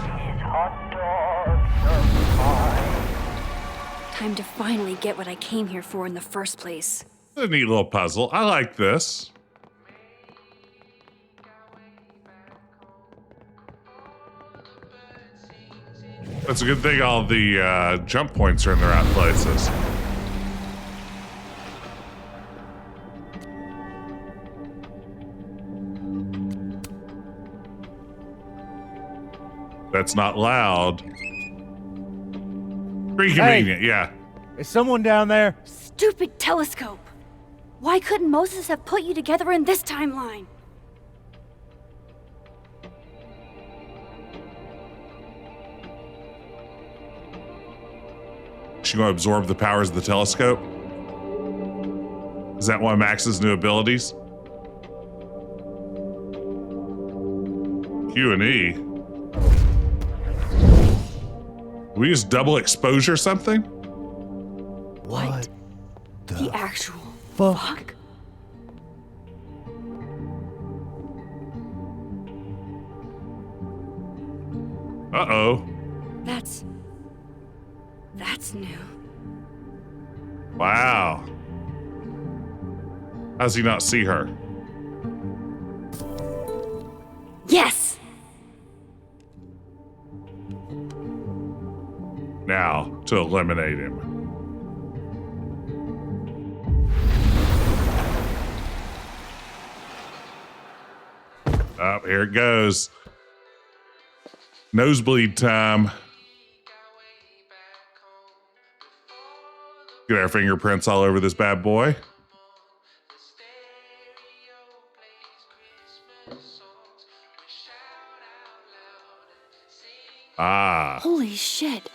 Time to finally get what I came here for in the first place. A neat little puzzle. I like this. That's a good thing all the jump points are in the right places. That's not loud. Pretty convenient, yeah. Is someone down there? Stupid telescope! Why couldn't Moses have put you together in this timeline? She gonna absorb the powers of the telescope? Is that one of Max's new abilities? Q and E. We use double exposure something? What The actual fuck? Uh-oh. That's new. Wow. How does he not see her? Yes! Now, to eliminate him. Here it goes. Nosebleed time. Get our fingerprints all over this bad boy. Ah. Holy shit.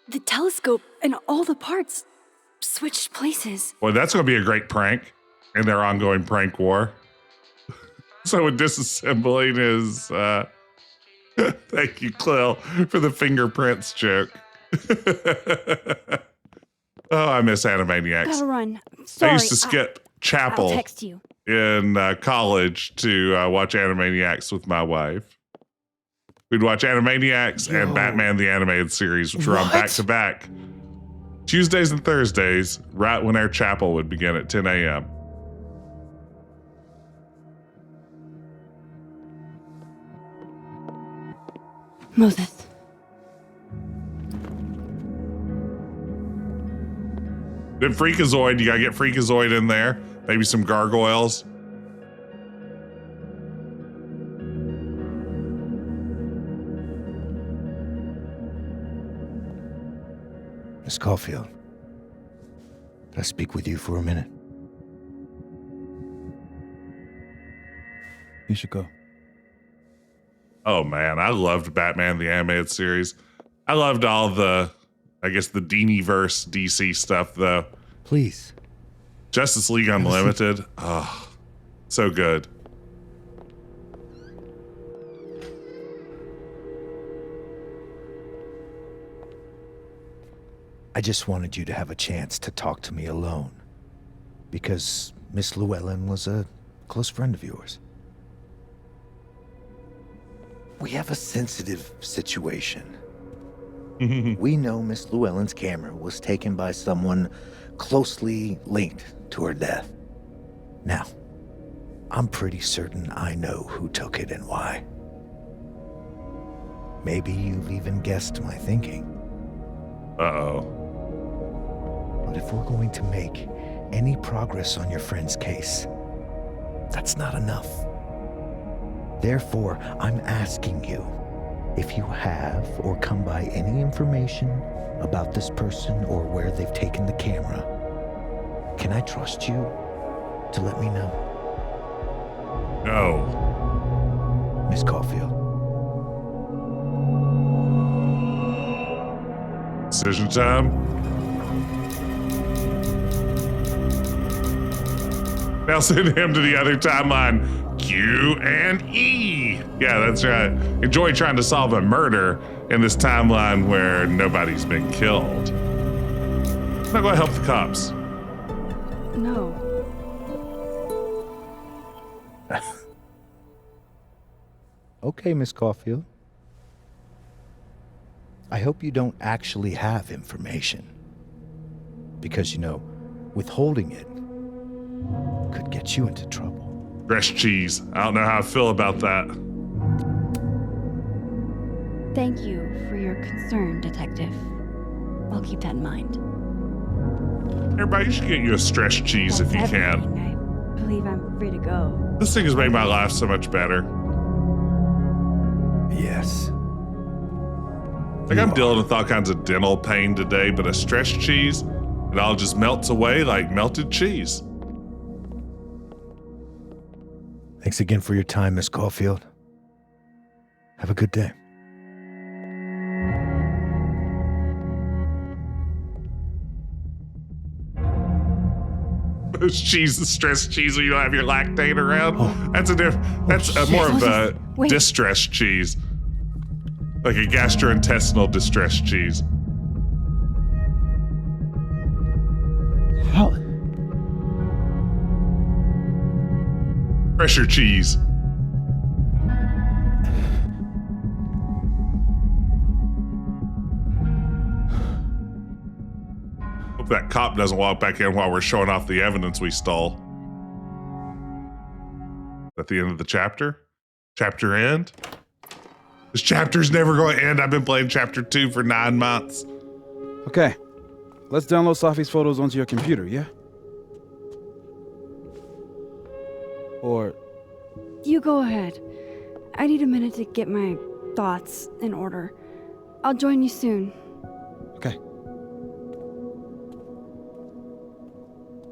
The telescope and all the parts switched places. Well, that's going to be a great prank in their ongoing prank war. So disassembling is, thank you, Clill, for the fingerprints joke. Oh, I miss Animaniacs. Gotta run. Sorry, I used to skip chapel I'll text you. in college to watch Animaniacs with my wife. We'd watch Animaniacs and Batman the Animated Series, which were on back-to-back Tuesdays and Thursdays, right when our chapel would begin at 10 a.m. Moses. Then Freakazoid, you gotta get Freakazoid in there. Maybe some gargoyles. Miss Caulfield, can I speak with you for a minute? You should go. Oh man, I loved Batman the Animated Series. I loved all the, I guess, the Dini-verse DC stuff though. Please. Justice League Unlimited. Oh, so good. I just wanted you to have a chance to talk to me alone. Because Miss Llewellyn was a close friend of yours. We have a sensitive situation. We know Miss Llewellyn's camera was taken by someone closely linked to her death. Now, I'm pretty certain I know who took it and why. Maybe you've even guessed my thinking. Uh-oh. But if we're going to make any progress on your friend's case, that's not enough. Therefore, I'm asking you, if you have or come by any information about this person or where they've taken the camera, can I trust you to let me know? No. Miss Caulfield. Decision time. Now send him to the other timeline. Q and E. Yeah, that's right. Enjoy trying to solve a murder in this timeline where nobody's been killed. I'm not going to help the cops. No. Okay, Miss Caulfield. I hope you don't actually have information. Because, you know, withholding it could get you into trouble. Fresh cheese. I don't know how I feel about that. Thank you for your concern, Detective. I'll keep that in mind. Everybody, you should get you a stretch cheese if you can. I believe I'm free to go. This thing has made my life so much better. Yes. Like I'm dealing with all kinds of dental pain today, but a stretch cheese, it all just melts away like melted cheese. Thanks again for your time, Miss Caulfield. Have a good day. Those cheeses, stress cheese, when you don't have your lactate around. That's more of a distress cheese. Like a gastrointestinal distress cheese. How? Pressure cheese. Hope that cop doesn't walk back in while we're showing off the evidence we stole. At the end of the chapter? Chapter end? This chapter's never going to end. I've been playing chapter 2 for 9 months. Okay, let's download Safi's photos onto your computer, yeah? Or... You go ahead. I need a minute to get my thoughts in order. I'll join you soon. Okay.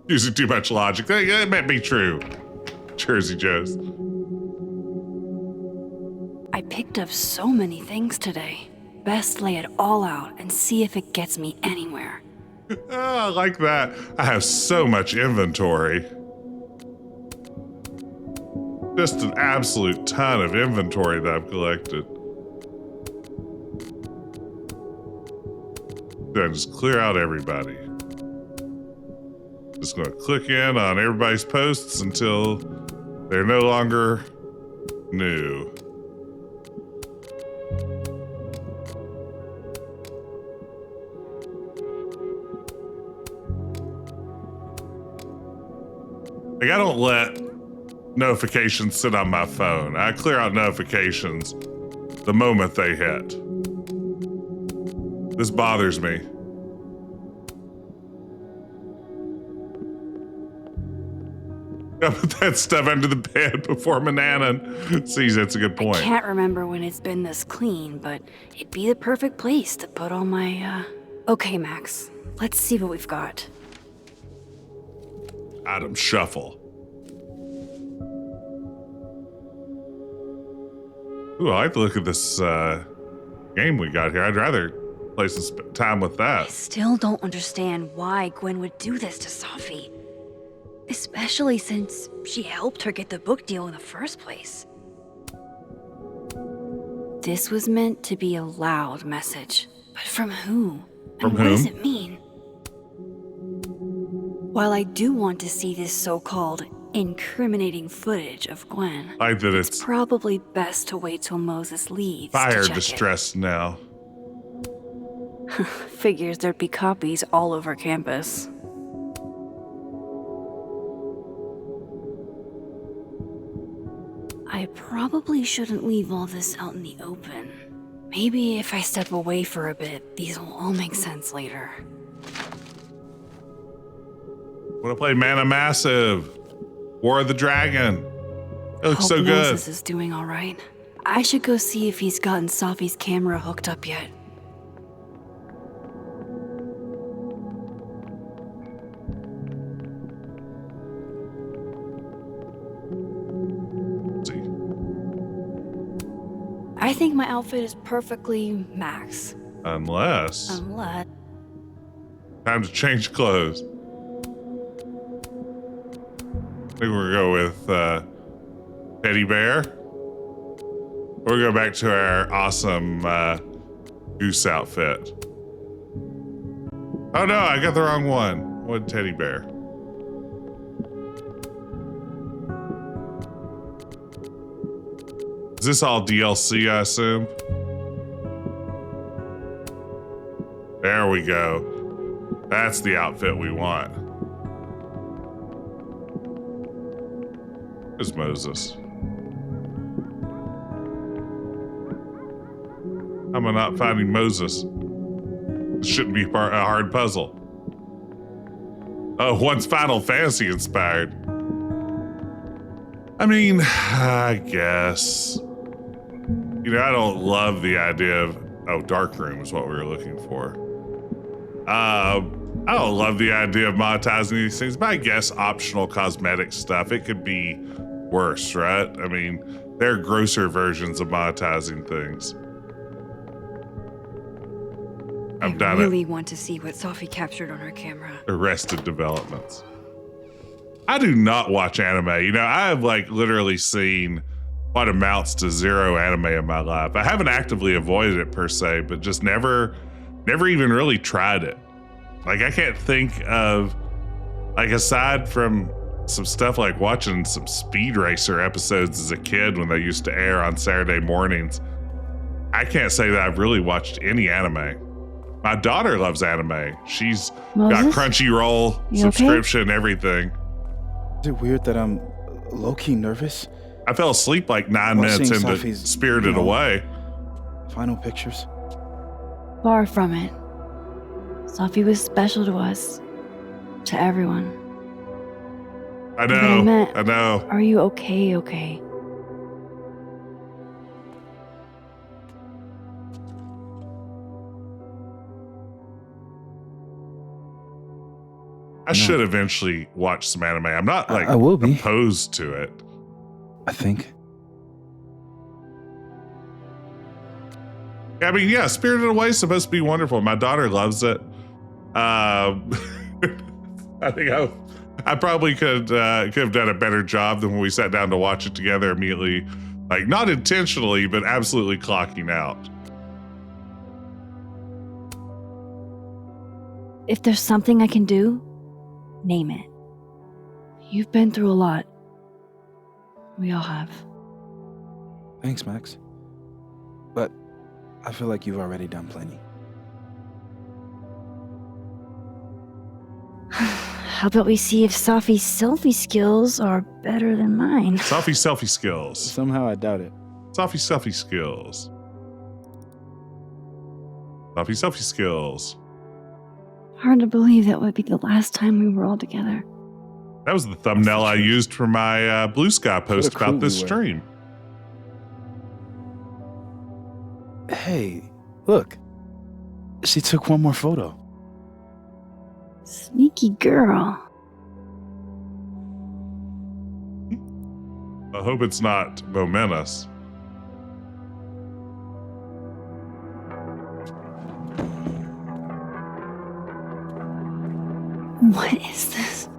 Using too much logic. That might be true. Jersey Joe's. I picked up so many things today. Best lay it all out and see if it gets me anywhere. Oh, I like that. I have so much inventory. Just an absolute ton of inventory that I've collected. Then just clear out everybody. Just gonna click in on everybody's posts until they're no longer new. Like, I don't let notifications sit on my phone. I clear out notifications the moment they hit. This bothers me. I put that stuff under the bed before Mananan sees it's a good point. I can't remember when it's been this clean, but it'd be the perfect place to put all my, Okay, Max. Let's see what we've got. Item shuffle. Ooh, I like to look at this game we got here. I'd rather play some time with I that. still don't understand why Gwen would do this to Safi. Especially since she helped her get the book deal in the first place. This was meant to be a loud message. But from who? From and what does whom? it mean? While I do want to see this so-called incriminating footage of Gwen, I like that it's probably best to wait till Moses leaves fire to check distress now. it. Figures there'd be copies all over campus. I probably shouldn't leave all this out in the open. Maybe if I step away for a bit, these will all make sense later. Want to play Mana Massive? War of the Dragon. It looks Hope so good. Moses is doing all right. I should go see if he's gotten Safi's camera hooked up yet. I think my outfit is perfectly Max. Unless. Unless. Time to change clothes. I think we're going to go with Teddy bear. We'll go back to our awesome goose outfit. Oh no, I got the wrong one. What teddy bear? Is this all DLC, I assume? There we go. That's the outfit we want. Where's Moses? How am I not finding Moses? This shouldn't be a hard puzzle. Oh, one's Final Fantasy inspired. I mean, I guess. You know, I don't love the idea of, oh, dark room is what we were looking for. I don't love the idea of monetizing these things, but I guess optional cosmetic stuff, it could be worse, right? I mean, there are grosser versions of monetizing things. I've done really want to see what Safi captured on her camera. Arrested Developments. I do not watch anime. You know, I have like literally seen what amounts to 0 anime in my life. I haven't actively avoided it per se, but just never even really tried it. Like I can't think of, like aside from some stuff like watching some Speed Racer episodes as a kid when they used to air on Saturday mornings, I can't say that I've really watched any anime. My daughter loves anime. She's got Crunchyroll subscription and everything. Is it weird that I'm low-key nervous? I fell asleep like 9 minutes into Safi's, Spirited Away. Final pictures. Far from it. Safi was special to us. To everyone. I know. I know. Are you okay? I should eventually watch some anime. I'm not like I will be opposed to it. I think. I mean, yeah, Spirited Away is supposed to be wonderful. My daughter loves it. I think I probably could have done a better job than when we sat down to watch it together immediately, like not intentionally, but absolutely clocking out. If there's something I can do, name it. You've been through a lot. We all have. Thanks, Max. But I feel like you've already done plenty. How about we see if Safi's selfie skills are better than mine? Safi's selfie skills. Somehow I doubt it. Safi's selfie skills. Safi's selfie skills. Hard to believe that would be the last time we were all together. That was the thumbnail I used for my Blue Sky post about this stream. Hey, look. She took one more photo. Sneaky girl. I hope it's not momentous. What is this?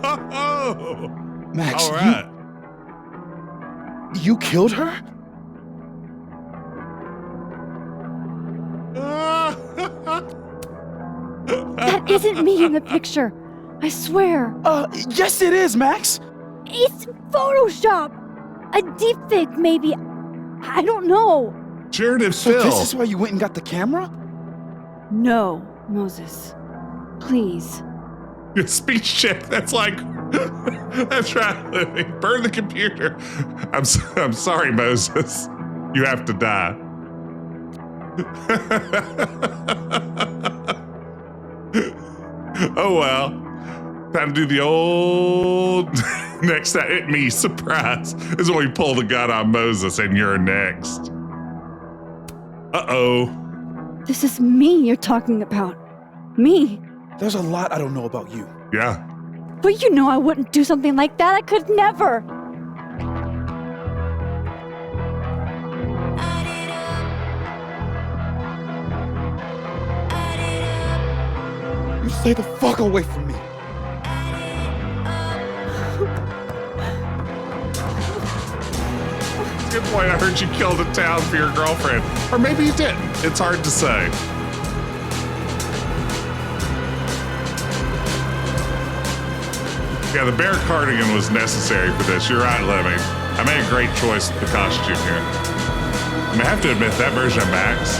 Oh, Max, all right. You killed her? That isn't me in the picture. I swear. Yes it is, Max. It's Photoshop. A deepfake, maybe. I don't know. Jared So Phil. this is why you went and got the camera? No, Moses. Please. Speech check. That's like, that's right. Burn the computer. I'm sorry, Moses. You have to die. Oh well. Time to do the old next time. Hit me surprise. This is when we pull the gun on Moses, and you're next. Uh-oh. This is me you're talking about. Me. There's a lot I don't know about you. Yeah. But you know I wouldn't do something like that. I could never. You stay the fuck away from me. point, I heard you killed a town for your girlfriend. Or maybe you didn't. It's hard to say. Yeah, the bear cardigan was necessary for this. You're right, Lemmy. I made a great choice with the costume here. I mean, I have to admit, that version of Max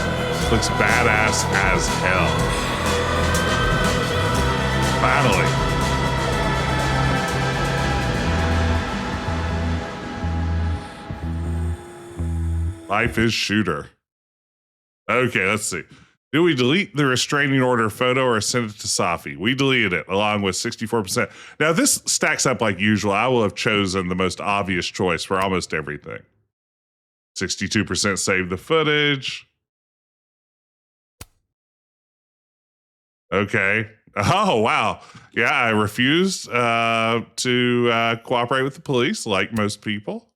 looks badass as hell. Finally. Life is shooter. Okay, let's see. Do we delete the restraining order photo or send it to Safi? We deleted it along with 64%. Now, this stacks up like usual. I will have chosen the most obvious choice for almost everything. 62% saved the footage. Okay. Oh, wow. Yeah, I refused to cooperate with the police like most people.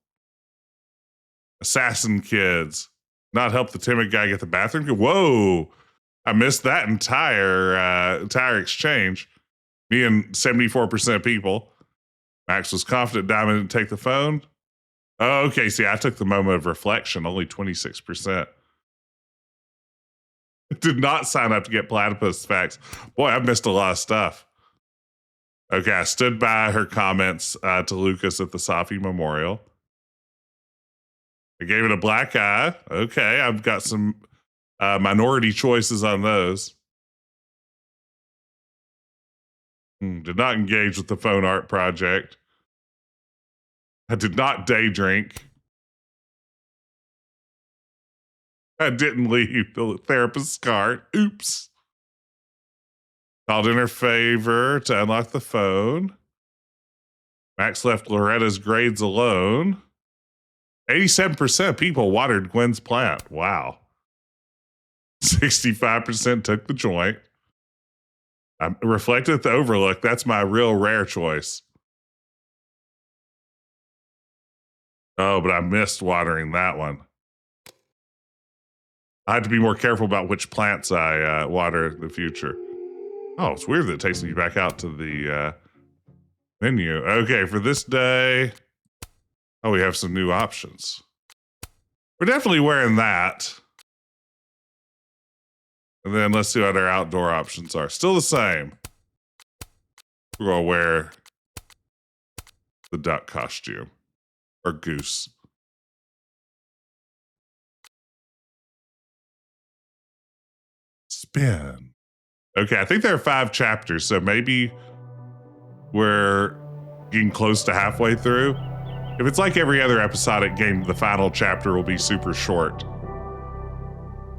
Assassin kids. Not help the timid guy get the bathroom. Whoa. I missed that entire exchange. Me and 74% of people. Max was confident Diamond didn't take the phone. Oh, okay. See, I took the moment of reflection. Only 26%. Did not sign up to get platypus facts. Boy, I've missed a lot of stuff. Okay, I stood by her comments to Lucas at the Safi Memorial. I gave it a black eye. Okay, I've got some minority choices on those. Did not engage with the phone art project. I did not day drink. I didn't leave the therapist's card. Oops. Called in her favor to unlock the phone. Max left Loretta's grades alone. 87% of people watered Gwen's plant. Wow. 65% took the joint. I reflected at the overlook. That's my real rare choice. Oh, but I missed watering that one. I had to be more careful about which plants I water in the future. Oh, it's weird that it takes me back out to the menu. Okay, for this day, oh, we have some new options. We're definitely wearing that. And then let's see what our outdoor options are. Still the same. We're going to wear the duck costume. Or goose. Spin. Okay, I think there are 5 chapters, so maybe we're getting close to halfway through. If it's like every other episodic game, the final chapter will be super short.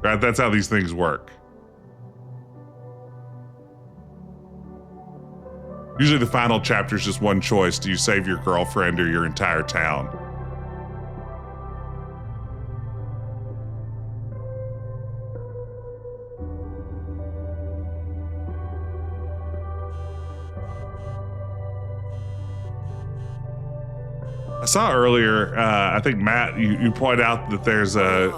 Right? That's how these things work. Usually the final chapter is just one choice. Do you save your girlfriend or your entire town? I saw earlier, I think, Matt, you point out that there's a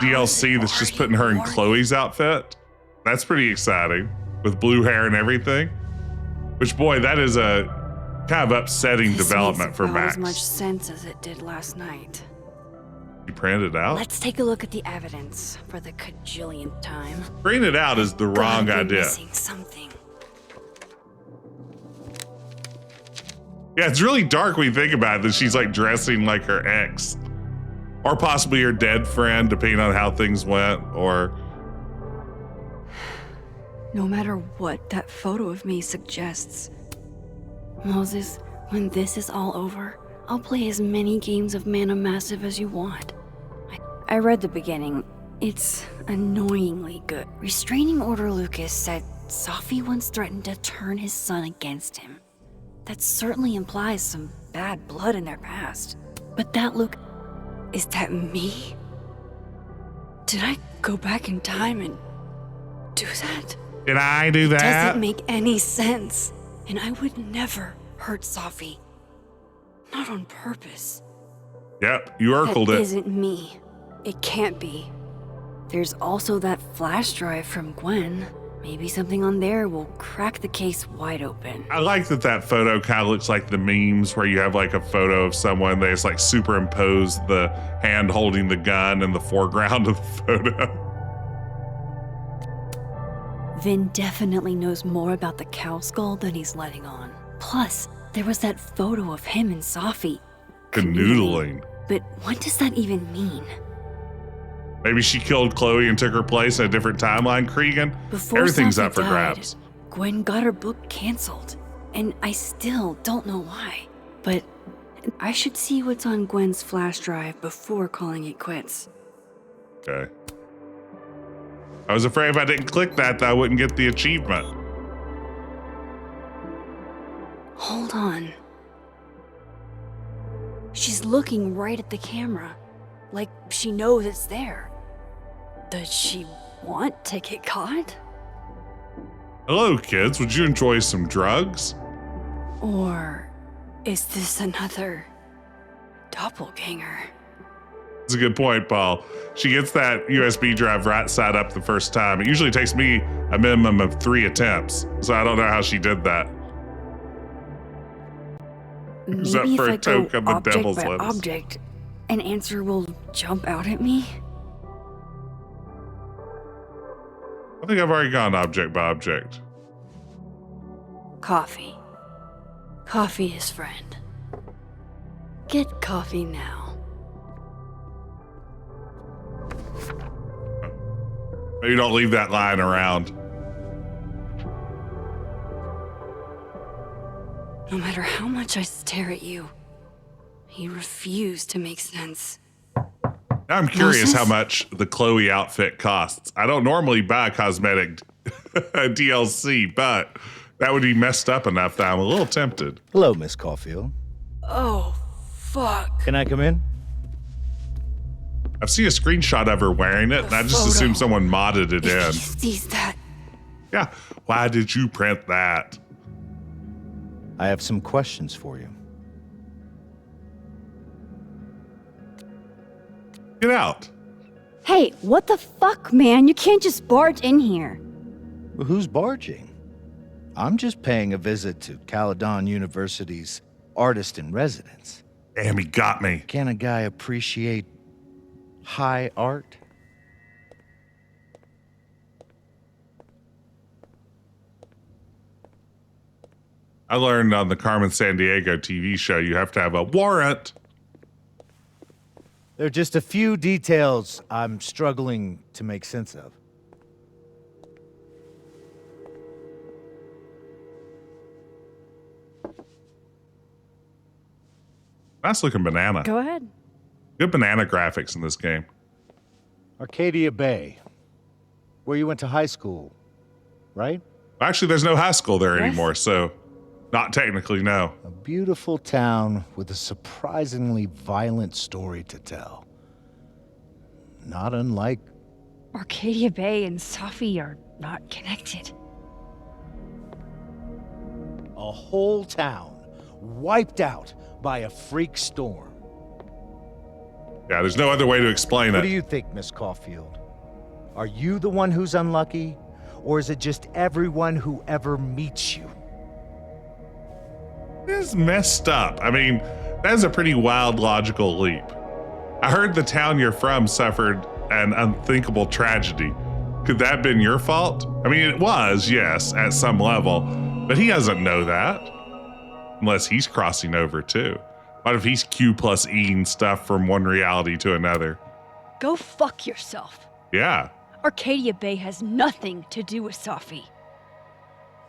DLC that's just putting her in Chloe's outfit. That's pretty exciting, with blue hair and everything. Which, boy, that is a kind of upsetting development for Max. As much sense as it did last night. You printed it out? Let's take a look at the evidence for the cajillionth time. Printing it out is the wrong idea. Missing something. Yeah, it's really dark when you think about it, that she's like dressing like her ex. Or possibly her dead friend, depending on how things went, or... No matter what that photo of me suggests. Moses, when this is all over, I'll play as many games of Mana Massive as you want. I read the beginning. It's annoyingly good. Restraining Order Lucas said Safi once threatened to turn his son against him. That certainly implies some bad blood in their past. But that look, is that me? Did I go back in time and do that? Did I do that? Doesn't make any sense. And I would never hurt Safi. Not on purpose. Yep, you urkled it. That isn't me. It can't be. There's also that flash drive from Gwen. Maybe something on there will crack the case wide open. I like that photo kind of looks like the memes where you have like a photo of someone, they just like superimpose the hand holding the gun in the foreground of the photo. Vin definitely knows more about the cow skull than he's letting on. Plus, there was that photo of him and Safi. Canoodling. But what does that even mean? Maybe she killed Chloe and took her place in a different timeline, Cregan. Before Everything's Safi up for died, grabs. Gwen got her book canceled, and I still don't know why. But I should see what's on Gwen's flash drive before calling it quits. Okay. I was afraid if I didn't click that I wouldn't get the achievement. Hold on. She's looking right at the camera, like she knows it's there. Does she want to get caught? Hello, kids. Would you enjoy some drugs? Or is this another doppelganger? That's a good point, Paul. She gets that USB drive right side up the first time. It usually takes me a minimum of 3 attempts, so I don't know how she did that. Use that Maybe for if a I go toke on the object devil's by lettuce. object, an answer will jump out at me? I think I've already gone object by object. Coffee. Coffee is friend. Get coffee now. Maybe don't leave that line around. No matter how much I stare at you, you refuse to make sense. Now I'm curious Moses? how much the Chloe outfit costs. I don't normally buy cosmetic DLC, but that would be messed up enough that I'm a little tempted. Hello, Miss Caulfield. Oh, fuck. Can I come in? I've seen a screenshot of her wearing it, and I just photo. assumed someone modded it If in. he sees that, Yeah, why did you print that? I have some questions for you. Get out. Hey, what the fuck, man? You can't just barge in here. Well, who's barging? I'm just paying a visit to Caledon University's artist in residence. Damn, he got me. Can a guy appreciate high art? I learned on the Carmen Sandiego TV show you have to have a warrant. There are just a few details I'm struggling to make sense of. Nice looking banana. Go ahead. Good banana graphics in this game. Arcadia Bay, where you went to high school, right? Actually, there's no high school there Yes. anymore, so not technically, no. A beautiful town with a surprisingly violent story to tell. Not unlike Arcadia Bay and Safi are not connected. a whole town wiped out by a freak storm. Yeah, there's no other way to explain What do it. you think, Miss Caulfield? Are you the one who's unlucky, or is it just everyone who ever meets you? It's messed up. I mean, that's a pretty wild logical leap. I heard the town you're from suffered an unthinkable tragedy. Could that have been your fault? I mean, it was, yes, at some level, but he doesn't know that. Unless he's crossing over too. What if he's Q plus E stuff from one reality to another? Go fuck yourself. Yeah. Arcadia Bay has nothing to do with Safi.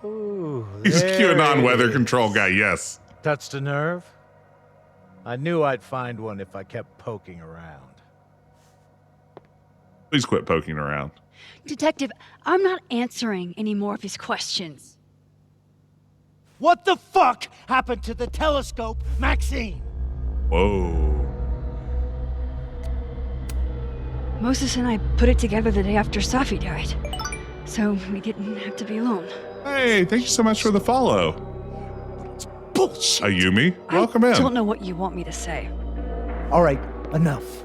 Ooh, He's a there QAnon it weather is. control guy, yes. Touched a nerve? I knew I'd find one if I kept poking around. Please quit poking around. Detective, I'm not answering any more of his questions. What the fuck happened to the telescope, Maxine? Whoa. Moses and I put it together the day after Safi died, so we didn't have to be alone. Hey, thank you so much for the follow. Bullshit. Ayumi, welcome I in. don't know what you want me to say. All right, enough.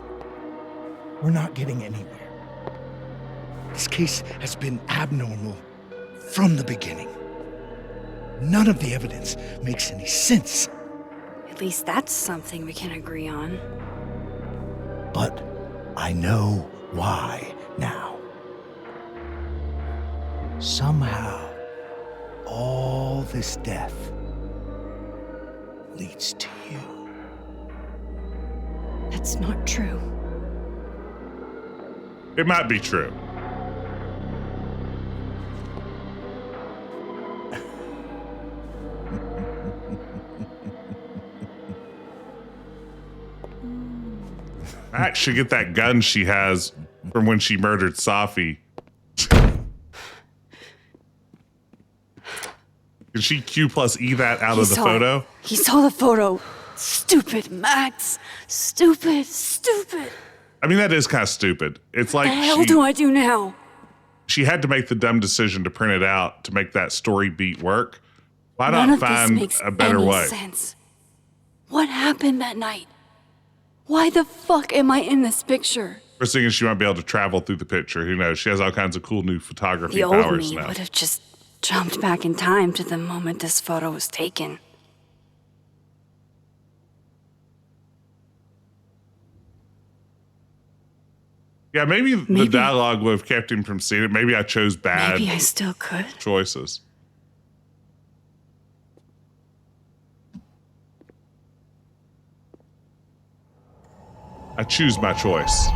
We're not getting anywhere. This case has been abnormal from the beginning. None of the evidence makes any sense. At least that's something we can agree on. But I know why now. Somehow, all this death leads to you. That's not true. It might be true. Max should get that gun she has from when she murdered Safi. Can she Q+E that out of the photo? He saw the photo. Stupid, Max. Stupid. I mean, that is kind of stupid. It's like What the hell do I do now? she had to make the dumb decision to print it out to make that story beat work. Why None not of this find makes a better any way? sense. What happened that night? Why the fuck am I in this picture? First thing is she might be able to travel through the picture. Who knows? She has all kinds of cool new photography The old powers me now. would have just jumped back in time to the moment this photo was taken. Yeah, maybe the dialogue would have kept him from seeing it. Maybe I chose bad Maybe I still could. choices. I choose my choice.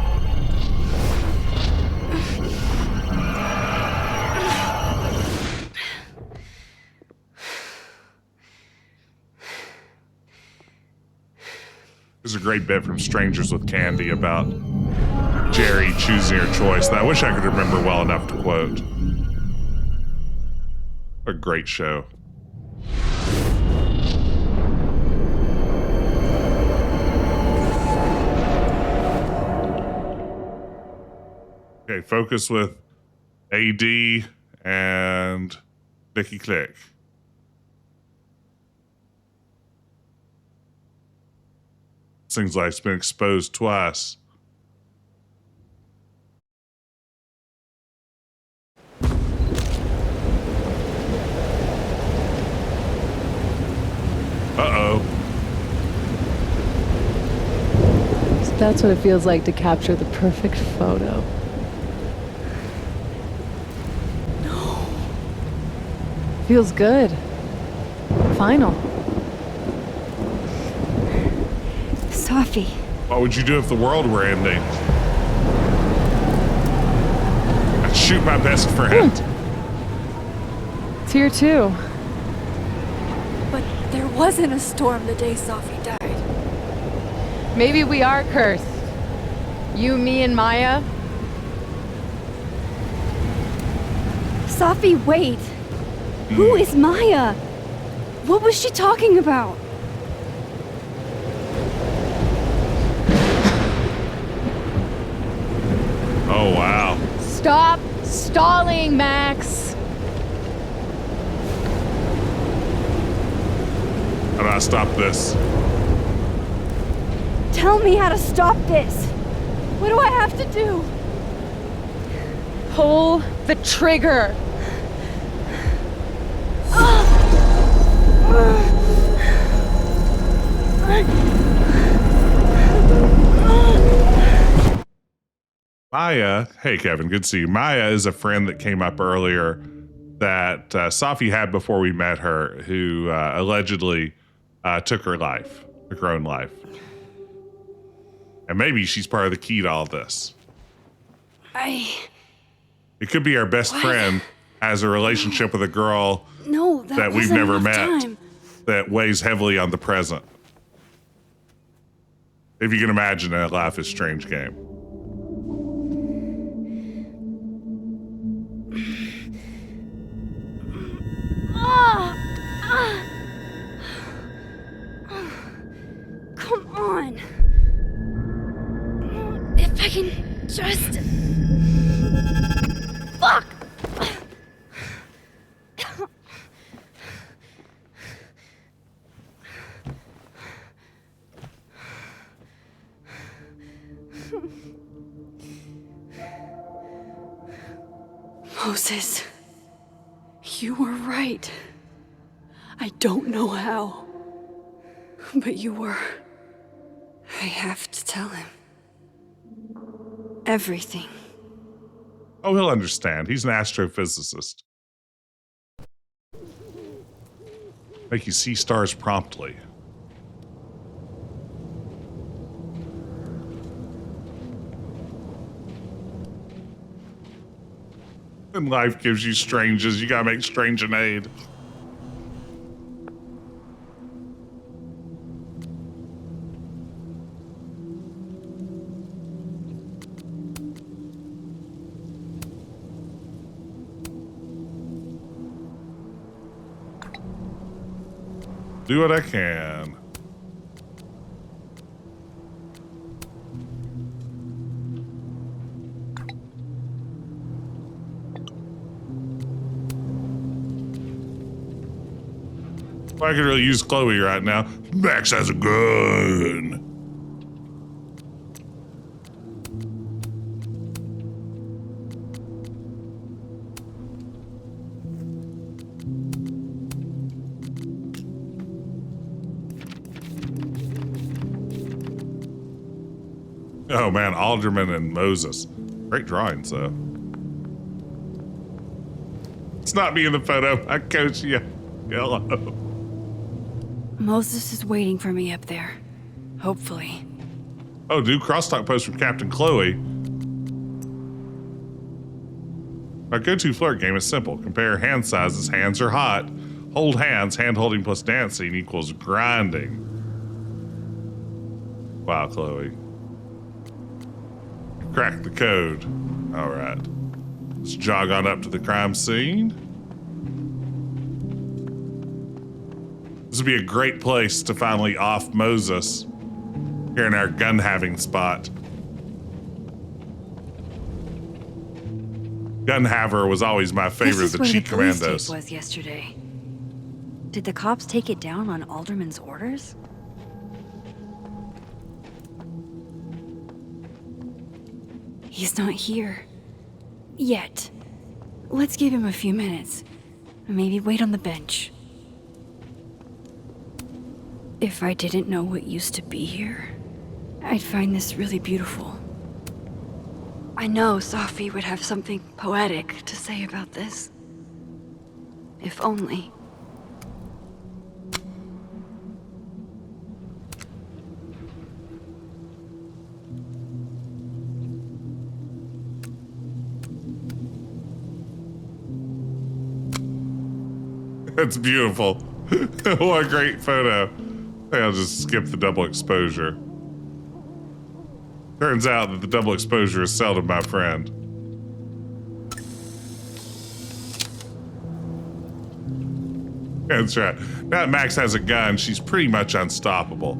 There's a great bit from Strangers with Candy about Jerry choosing her choice that I wish I could remember well enough to quote. A great show. Okay, focus with AD and Nicky Click. Seems like it's been exposed twice. Uh-oh. So that's what it feels like to capture the perfect photo. No. Feels good. Final. Safi. What would you do if the world were ending? I'd shoot my best friend. It's here too. But there wasn't a storm the day Safi died. Maybe we are cursed. You, me, and Maya. Safi, wait. Who is Maya? What was she talking about? Oh, wow. Stop stalling, Max. How do I stop this? Tell me how to stop this. What do I have to do? Pull the trigger. Maya, hey Kevin, good to see you. Maya is a friend that came up earlier that Safi had before we met her, who allegedly took her own life. And maybe she's part of the key to all this. It could be our best friend has a relationship with a girl that we've never met that weighs heavily on the present. If you can imagine a Life is Strange game. Come on. If I can just... Fuck! Moses, You were right. I don't know how, but you were. I have to tell him. Everything. Oh, he'll understand. He's an astrophysicist. Make you see stars promptly. And life gives you stranges. You gotta make strange and aid. Do what I can. I could really use Chloe right now. Max has a gun. Oh man, Alderman and Moses. Great drawings, though. It's not me in the photo. I coach you. Hello. Moses is waiting for me up there. Hopefully. Oh, do crosstalk post from Captain Chloe. My go-to flirt game is simple. Compare hand sizes. Hands are hot. Hold hands. Hand holding plus dancing equals grinding. Wow, Chloe. Crack the code. All right. Let's jog on up to the crime scene. This would be a great place to finally off Moses here in our gun having spot. Gun haver was always my favorite of the cheat commandos. This is where the police tape was yesterday. Did the cops take it down on Alderman's orders? He's not here. Yet. Let's give him a few minutes. Maybe wait on the bench. If I didn't know what used to be here, I'd find this really beautiful. I know Safi would have something poetic to say about this. If only. That's beautiful. What a great photo. I'll just skip the double exposure. Turns out that the double exposure is seldom my friend. That's right. Now that Max has a gun, she's pretty much unstoppable.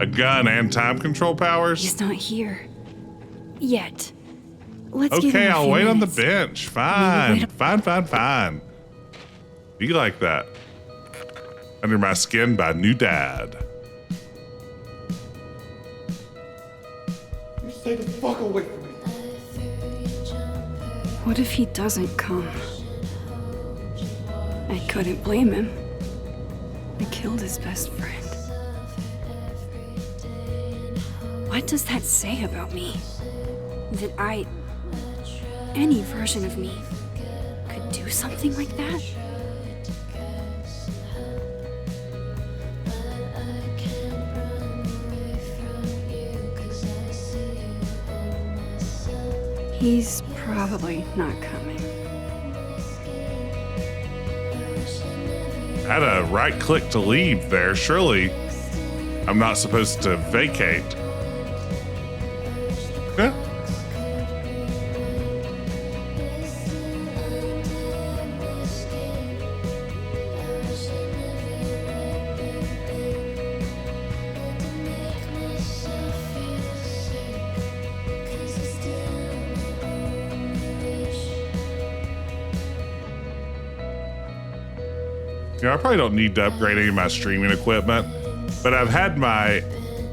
A gun and time control powers? He's not here. Yet. Let's give him Okay, a I'll few wait on the minutes. bench. Fine. Fine. Be like that. Under My Skin by New Dad. You stay the fuck away from me. What if he doesn't come? I couldn't blame him. I killed his best friend. What does that say about me? That any version of me, could do something like that? He's probably not coming. I had a right click to leave there. Surely I'm not supposed to vacate. Yeah. You know, I probably don't need to upgrade any of my streaming equipment, but I've had my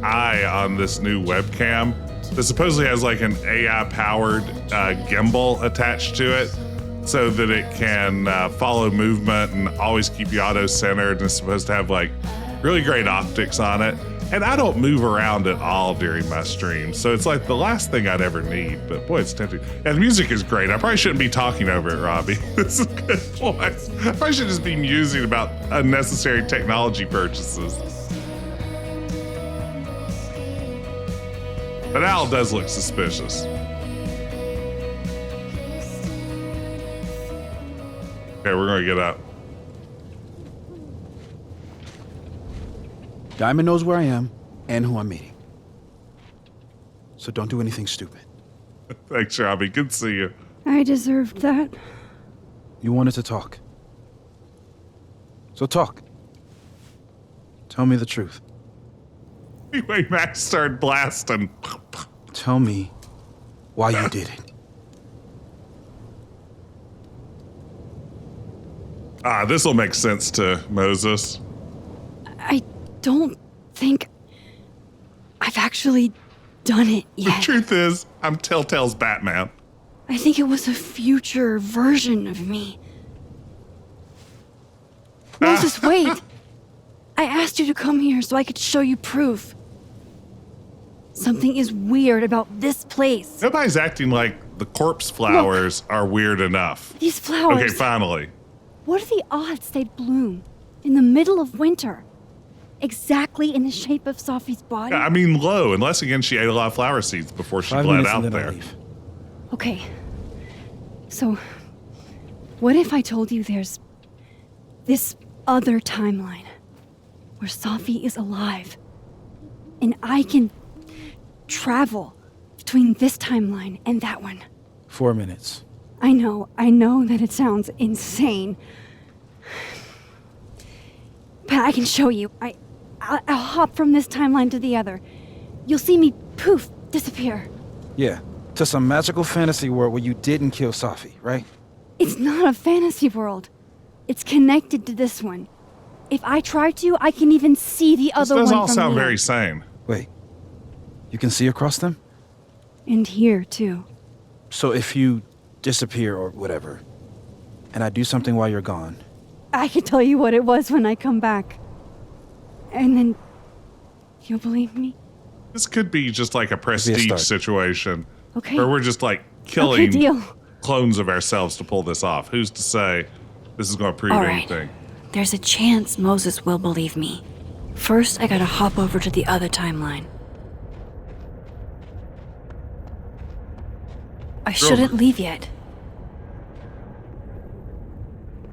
eye on this new webcam that supposedly has like an AI-powered gimbal attached to it. so that it can follow movement and always keep you auto-centered, and it's supposed to have like really great optics on it. And I don't move around at all during my streams, so it's like the last thing I'd ever need, but boy, it's tempting. And the music is great. I probably shouldn't be talking over it, Robbie. This is a good voice. I probably should just be musing about unnecessary technology purchases. But Al does look suspicious. Okay, we're gonna get up. Diamond knows where I am and who I'm meeting. So don't do anything stupid. Thanks, Robbie. Good to see you. I deserved that. You wanted to talk. So talk. Tell me the truth. Anyway, Max started blasting. Tell me why you did it. This will make sense to Moses. I don't think I've actually done it yet. The truth is, I'm Telltale's Batman. I think it was a future version of me. Moses, wait! I asked you to come here so I could show you proof. Something is weird about this place. Nobody's acting like the corpse flowers are weird enough. These flowers. Okay, finally. What are the odds they'd bloom in the middle of winter? Exactly in the shape of Safi's body? I mean, low, unless again she ate a lot of flower seeds before she 5 bled minutes out and then I'll there. leave. Okay. So, what if I told you there's this other timeline where Safi is alive and I can travel between this timeline and that one? 4 minutes. I know that it sounds insane. But I can show you. I'll hop from this timeline to the other. You'll see me, poof, disappear. Yeah, to some magical fantasy world where you didn't kill Safi, right? It's not a fantasy world. It's connected to this one. If I try to, I can even see the other one This does from all sound here. very sane. Wait, you can see across them? And here, too. So if you disappear or whatever, and I do something while you're gone, I can tell you what it was when I come back. And then you'll believe me? This could be just like a prestige start. situation. Okay. Where we're just like Okay, killing deal. clones of ourselves to pull this off. Who's to say this is going to prove All right. anything? There's a chance Moses will believe me. First, I gotta hop over to the other timeline. I shouldn't leave yet.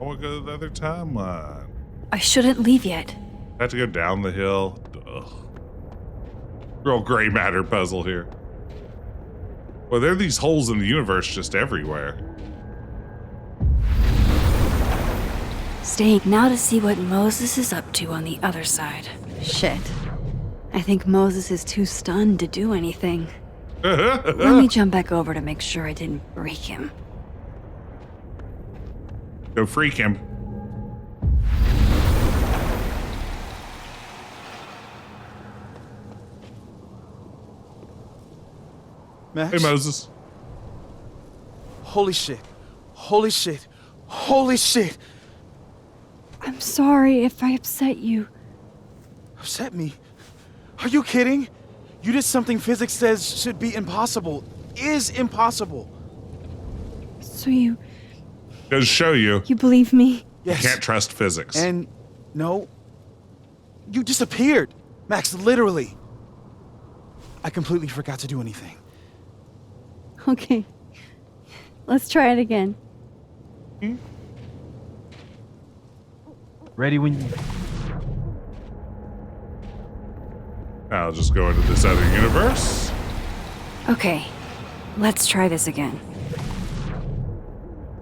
I want to go to the other timeline. I shouldn't leave yet. I have to go down the hill. Ugh. Real gray matter puzzle here. Well, there are these holes in the universe just everywhere. Staying now to see what Moses is up to on the other side. Shit. I think Moses is too stunned to do anything. Let me jump back over to make sure I didn't break him. Go freak him. Max? Hey, Moses. Holy shit. Holy shit. Holy shit. I'm sorry if I upset you. Upset me? Are you kidding? You did something physics says should be impossible. Is impossible. So you Goes to show you. you believe me? Yes. Can't trust physics. And no, you disappeared. Max, literally. I completely forgot to do anything. Okay. Let's try it again. Ready when you... I'll just go into this other universe. Okay, let's try this again.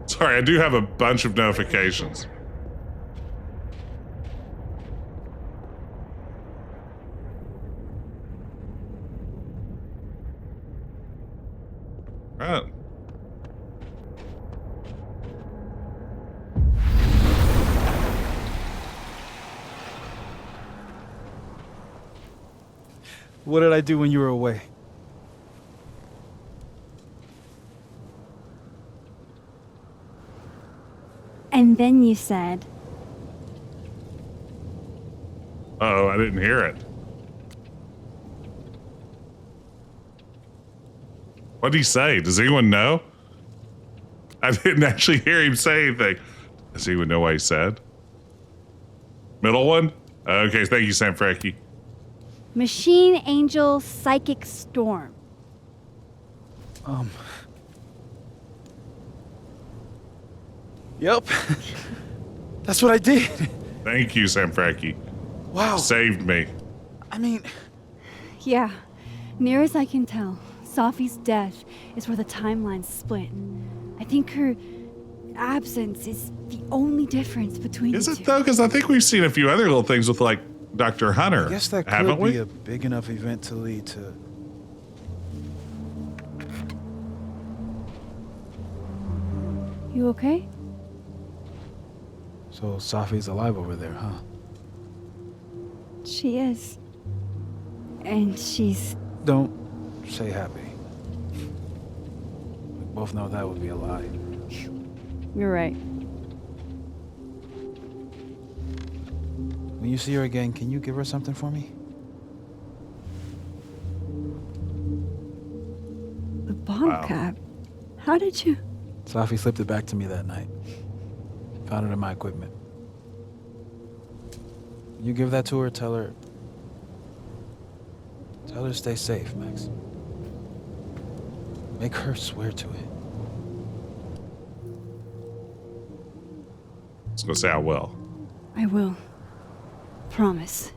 Sorry, I do have a bunch of notifications. Right. What did I do when you were away? And then you said, Oh, I didn't hear it. What did he say? Does anyone know? I didn't actually hear him say anything. Does anyone know what he said? Middle one? Okay, thank you, Sam Frankie. Machine Angel Psychic Storm. Yep. That's what I did. Thank you, Sam Frankie. Wow. Saved me. I mean, Yeah, near as I can tell, Safi's death is where the timelines split. I think her absence is the only difference between Is the it two. though? Because I think we've seen a few other little things with like Dr. Hunter. I guess that haven't could we? be a big enough event to lead to. You okay? So Safi's alive over there, huh? She is. And she's... Don't say happy. We both know that would be a lie. You're right. When you see her again, can you give her something for me? The bomb Wow. cap. How did you... Safi slipped it back to me that night. Found it in my equipment. You give that to her, tell her to stay safe, Max. Make her swear to it. I was gonna say I will. I will. Promise.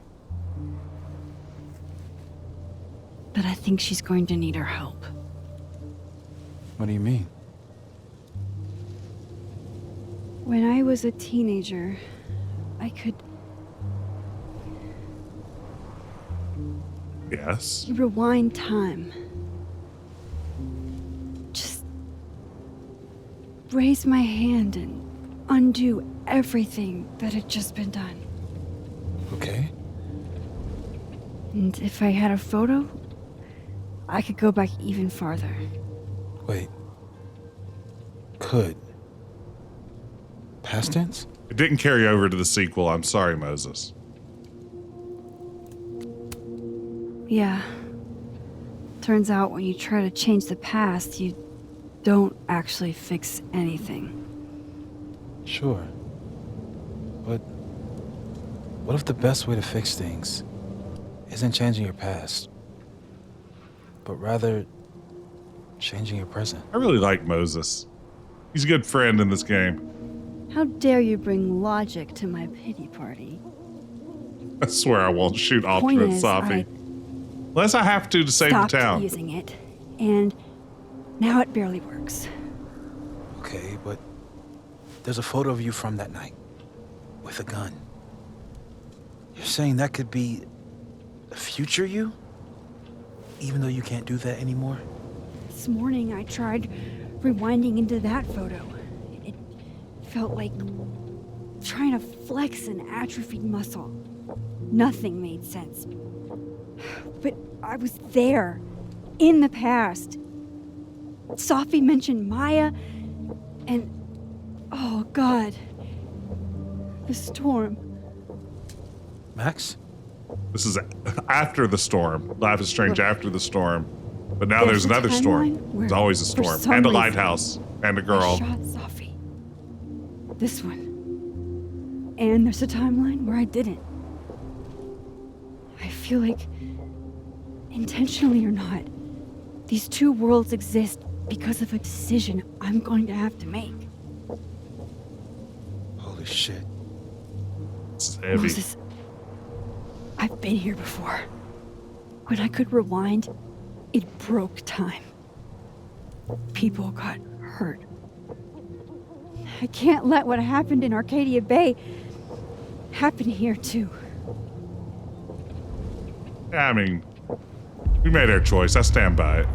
But I think she's going to need our help. What do you mean? When I was a teenager, I could Yes. rewind time. Just raise my hand and undo everything that had just been done. Okay. And if I had a photo, I could go back even farther. Wait. Could. Past tense? It didn't carry over to the sequel. I'm sorry, Moses. Yeah. Turns out when you try to change the past, you don't actually fix anything. Sure. But what if the best way to fix things isn't changing your past, but rather changing your present? I really like Moses. He's a good friend in this game. How dare you bring logic to my pity party? I swear I won't shoot Point alternate is, Safi. Unless I have to save the Stopped town. using it, and now it barely works. Okay, but there's a photo of you from that night with a gun. You're saying that could be a future you? Even though you can't do that anymore? This morning I tried rewinding into that photo. It felt like trying to flex an atrophied muscle. Nothing made sense. But I was there, in the past. Safi mentioned Maya, and oh God, the storm. Max? This is after the storm. Life is Strange after the storm. But now There's there's a another storm. timeline where, There's always a for storm. some And a reason, lighthouse. And a I girl. shot Safi. This one. And there's a timeline where I didn't. I feel like, intentionally or not, these two worlds exist because of a decision I'm going to have to make. Holy shit. This is heavy. Moses, I've been here before. When I could rewind, it broke time. People got hurt. I can't let what happened in Arcadia Bay happen here too. Yeah, I mean, we made our choice. I stand by it.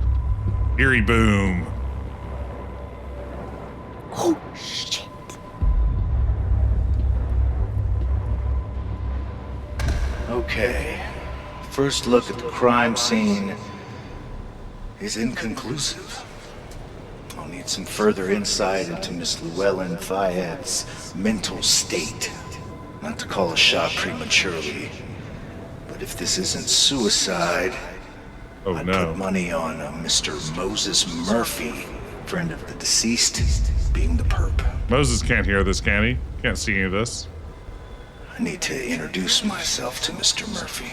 Eerie boom. Oh, shit. Okay. First look at the crime scene is inconclusive. On need some further insight into Miss Llewellyn Fayette's mental state. Not to call a shot prematurely, but if this isn't suicide, I'd put money on Mr. Moses Murphy, friend of the deceased, being the perp. Moses can't hear this, can he? Can't see any of this. I need to introduce myself to Mr. Murphy.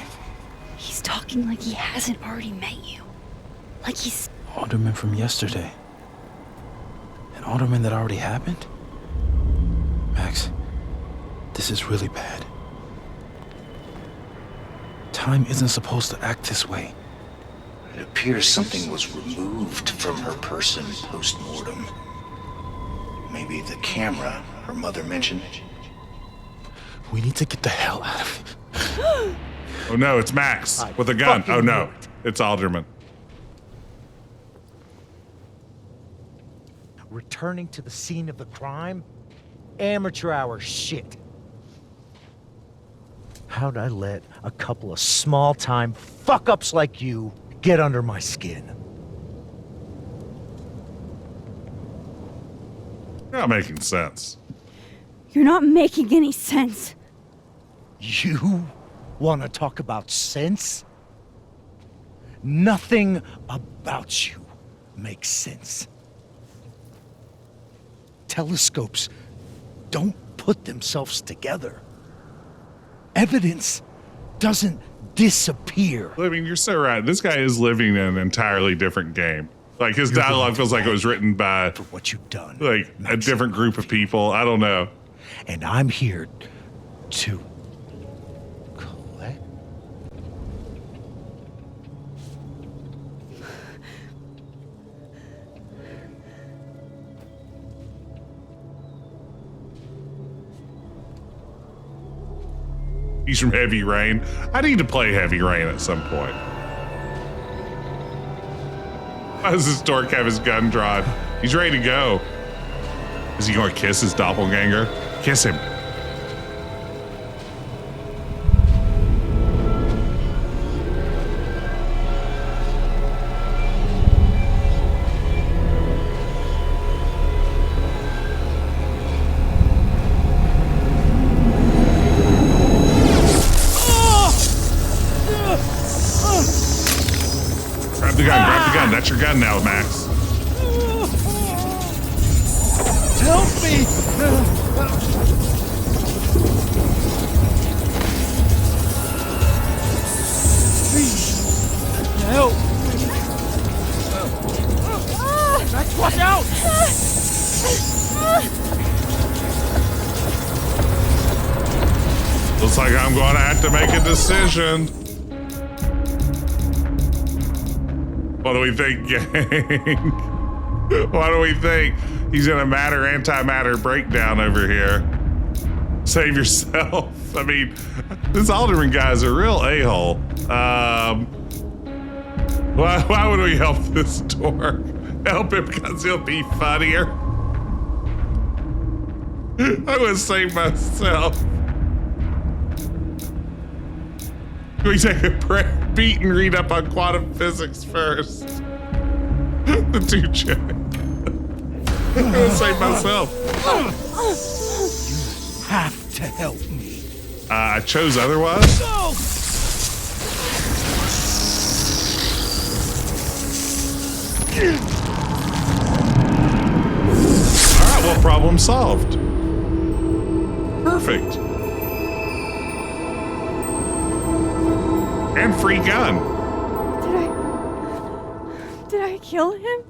He's talking like he hasn't already met you. Like he's... Alderman from yesterday. An alderman that already happened? Max, this is really bad. Time isn't supposed to act this way. It appears something was removed from her person post-mortem. Maybe the camera her mother mentioned. We need to get the hell out of here. Oh no, it's Max with a gun. Oh no, it's Alderman. Returning to the scene of the crime? Amateur hour shit. How'd I let a couple of small-time fuck-ups like you get under my skin? You're not making sense. You're not making any sense. You want to talk about sense? Nothing about you makes sense. Telescopes don't put themselves together. Evidence doesn't disappear. I mean, you're so right. This guy is living in an entirely different game. Like, his dialogue feels like it was written by... for what you've done. Like, a different group of people. I don't know. And I'm here to collect. He's from Heavy Rain. I need to play Heavy Rain at some point. Why does this dork have his gun drawn? He's ready to go. Is he going to kiss his doppelganger? Kiss him. Grab the gun. That's your gun now, Max. Help me! Please, help! Max, watch out! Looks like I'm going to have to make a decision. What do we think, gang? What do we think? He's in a antimatter breakdown over here. Save yourself. I mean, this Alderman guy's a real a-hole. Why would we help this dork? Help him because he'll be funnier. I would save myself. Can we take a beat and read up on quantum physics first? The two chicks. I'm gonna save myself. You have to help me. I chose otherwise. No! All right, well, problem solved. Perfect. And free gun. Did I kill him?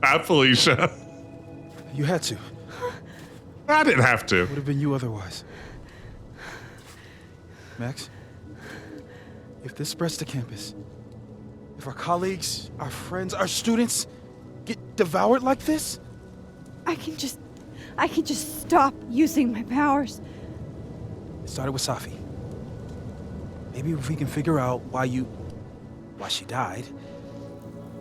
Not Felicia. You had to. I didn't have to. Would have been you otherwise. Max, if this spreads to campus, if our colleagues, our friends, our students get devoured like this, I can just stop using my powers. it started with Safi. Maybe if we can figure out why she died,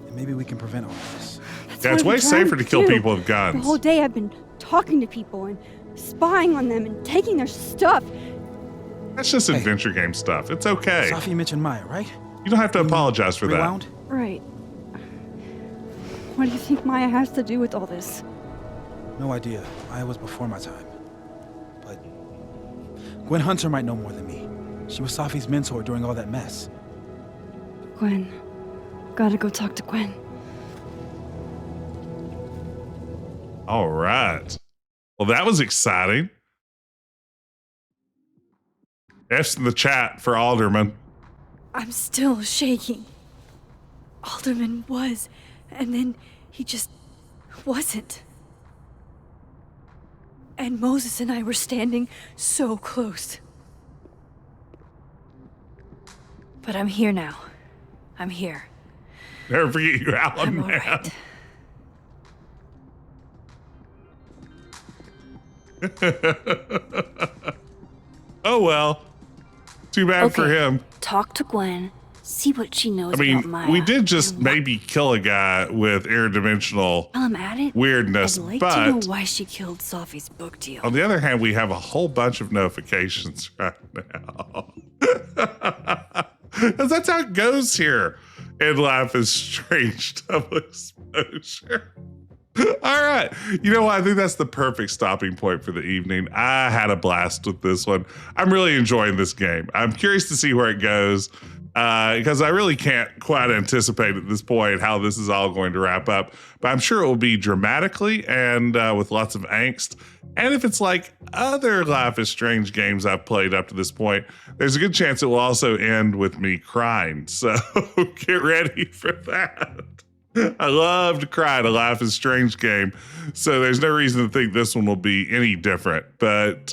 and maybe we can prevent all of this. Yeah, it's way safer to kill people with guns. The whole day I've been talking to people and spying on them and taking their stuff. That's just adventure game stuff. It's okay. Safi mentioned Maya, right? You don't have to apologize for rewound? that. Right. What do you think Maya has to do with all this? No idea. Maya was before my time. But Gwen Hunter might know more than me. She was Safi's mentor during all that mess. Gwen. Gotta go talk to Gwen. All right. Well, that was exciting. F's in the chat for Alderman. I'm still shaking. Alderman was, and then he just wasn't. And Moses and I were standing so close. But I'm here now. I'm here. Never forget you, Alan. I'm all man. right. Oh well. Too bad for him. Talk to Gwen. See what she knows I mean, about Maya. we did just maybe kill a guy with interdimensional While I'm at it, weirdness, I'd like but to know why she killed Safi's book deal. on the other hand, we have a whole bunch of notifications right now. 'Cause that's how it goes here in Life is Strange Double Exposure. All right. You know what? I think that's the perfect stopping point for the evening. I had a blast with this one. I'm really enjoying this game. I'm curious to see where it goes because I really can't quite anticipate at this point how this is all going to wrap up. But I'm sure it will be dramatically and with lots of angst. And if it's like other Life is Strange games I've played up to this point, there's a good chance it will also end with me crying. So get ready for that. I love to cry in a Life is Strange game, so there's no reason to think this one will be any different. But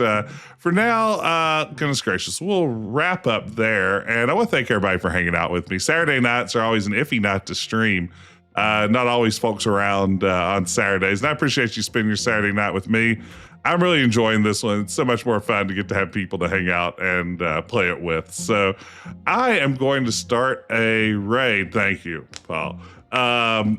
for now, goodness gracious, we'll wrap up there. And I want to thank everybody for hanging out with me. Saturday nights are always an iffy night to stream. Not always folks around on Saturdays. And I appreciate you spending your Saturday night with me. I'm really enjoying this one. It's so much more fun to get to have people to hang out and play it with. So I am going to start a raid. Thank you, Paul. You have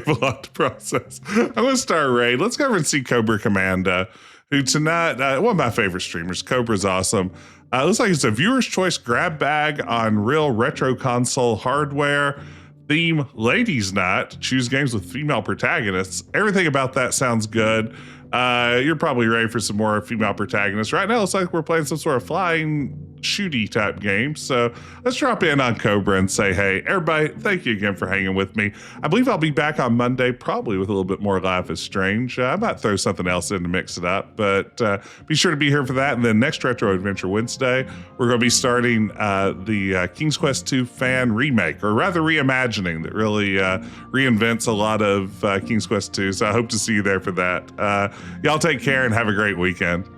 a lot to process. I'm going to start a raid. Let's go over and see Cobra Commanda, who tonight, one of my favorite streamers. Cobra's awesome. Looks like it's a viewer's choice grab bag on real retro console hardware. Theme Ladies Night. Choose games with female protagonists. Everything about that sounds good. You're probably ready for some more female protagonists. Right now, it looks like we're playing some sort of flying shooty type game. So let's drop in on Cobra and say, hey, everybody, thank you again for hanging with me. I believe I'll be back on Monday, probably with a little bit more Life is Strange. I might throw something else in to mix it up, but be sure to be here for that. And then next Retro Adventure Wednesday, we're going to be starting the King's Quest II fan remake, or rather reimagining that really reinvents a lot of King's Quest II. So I hope to see you there for that. Y'all take care and have a great weekend.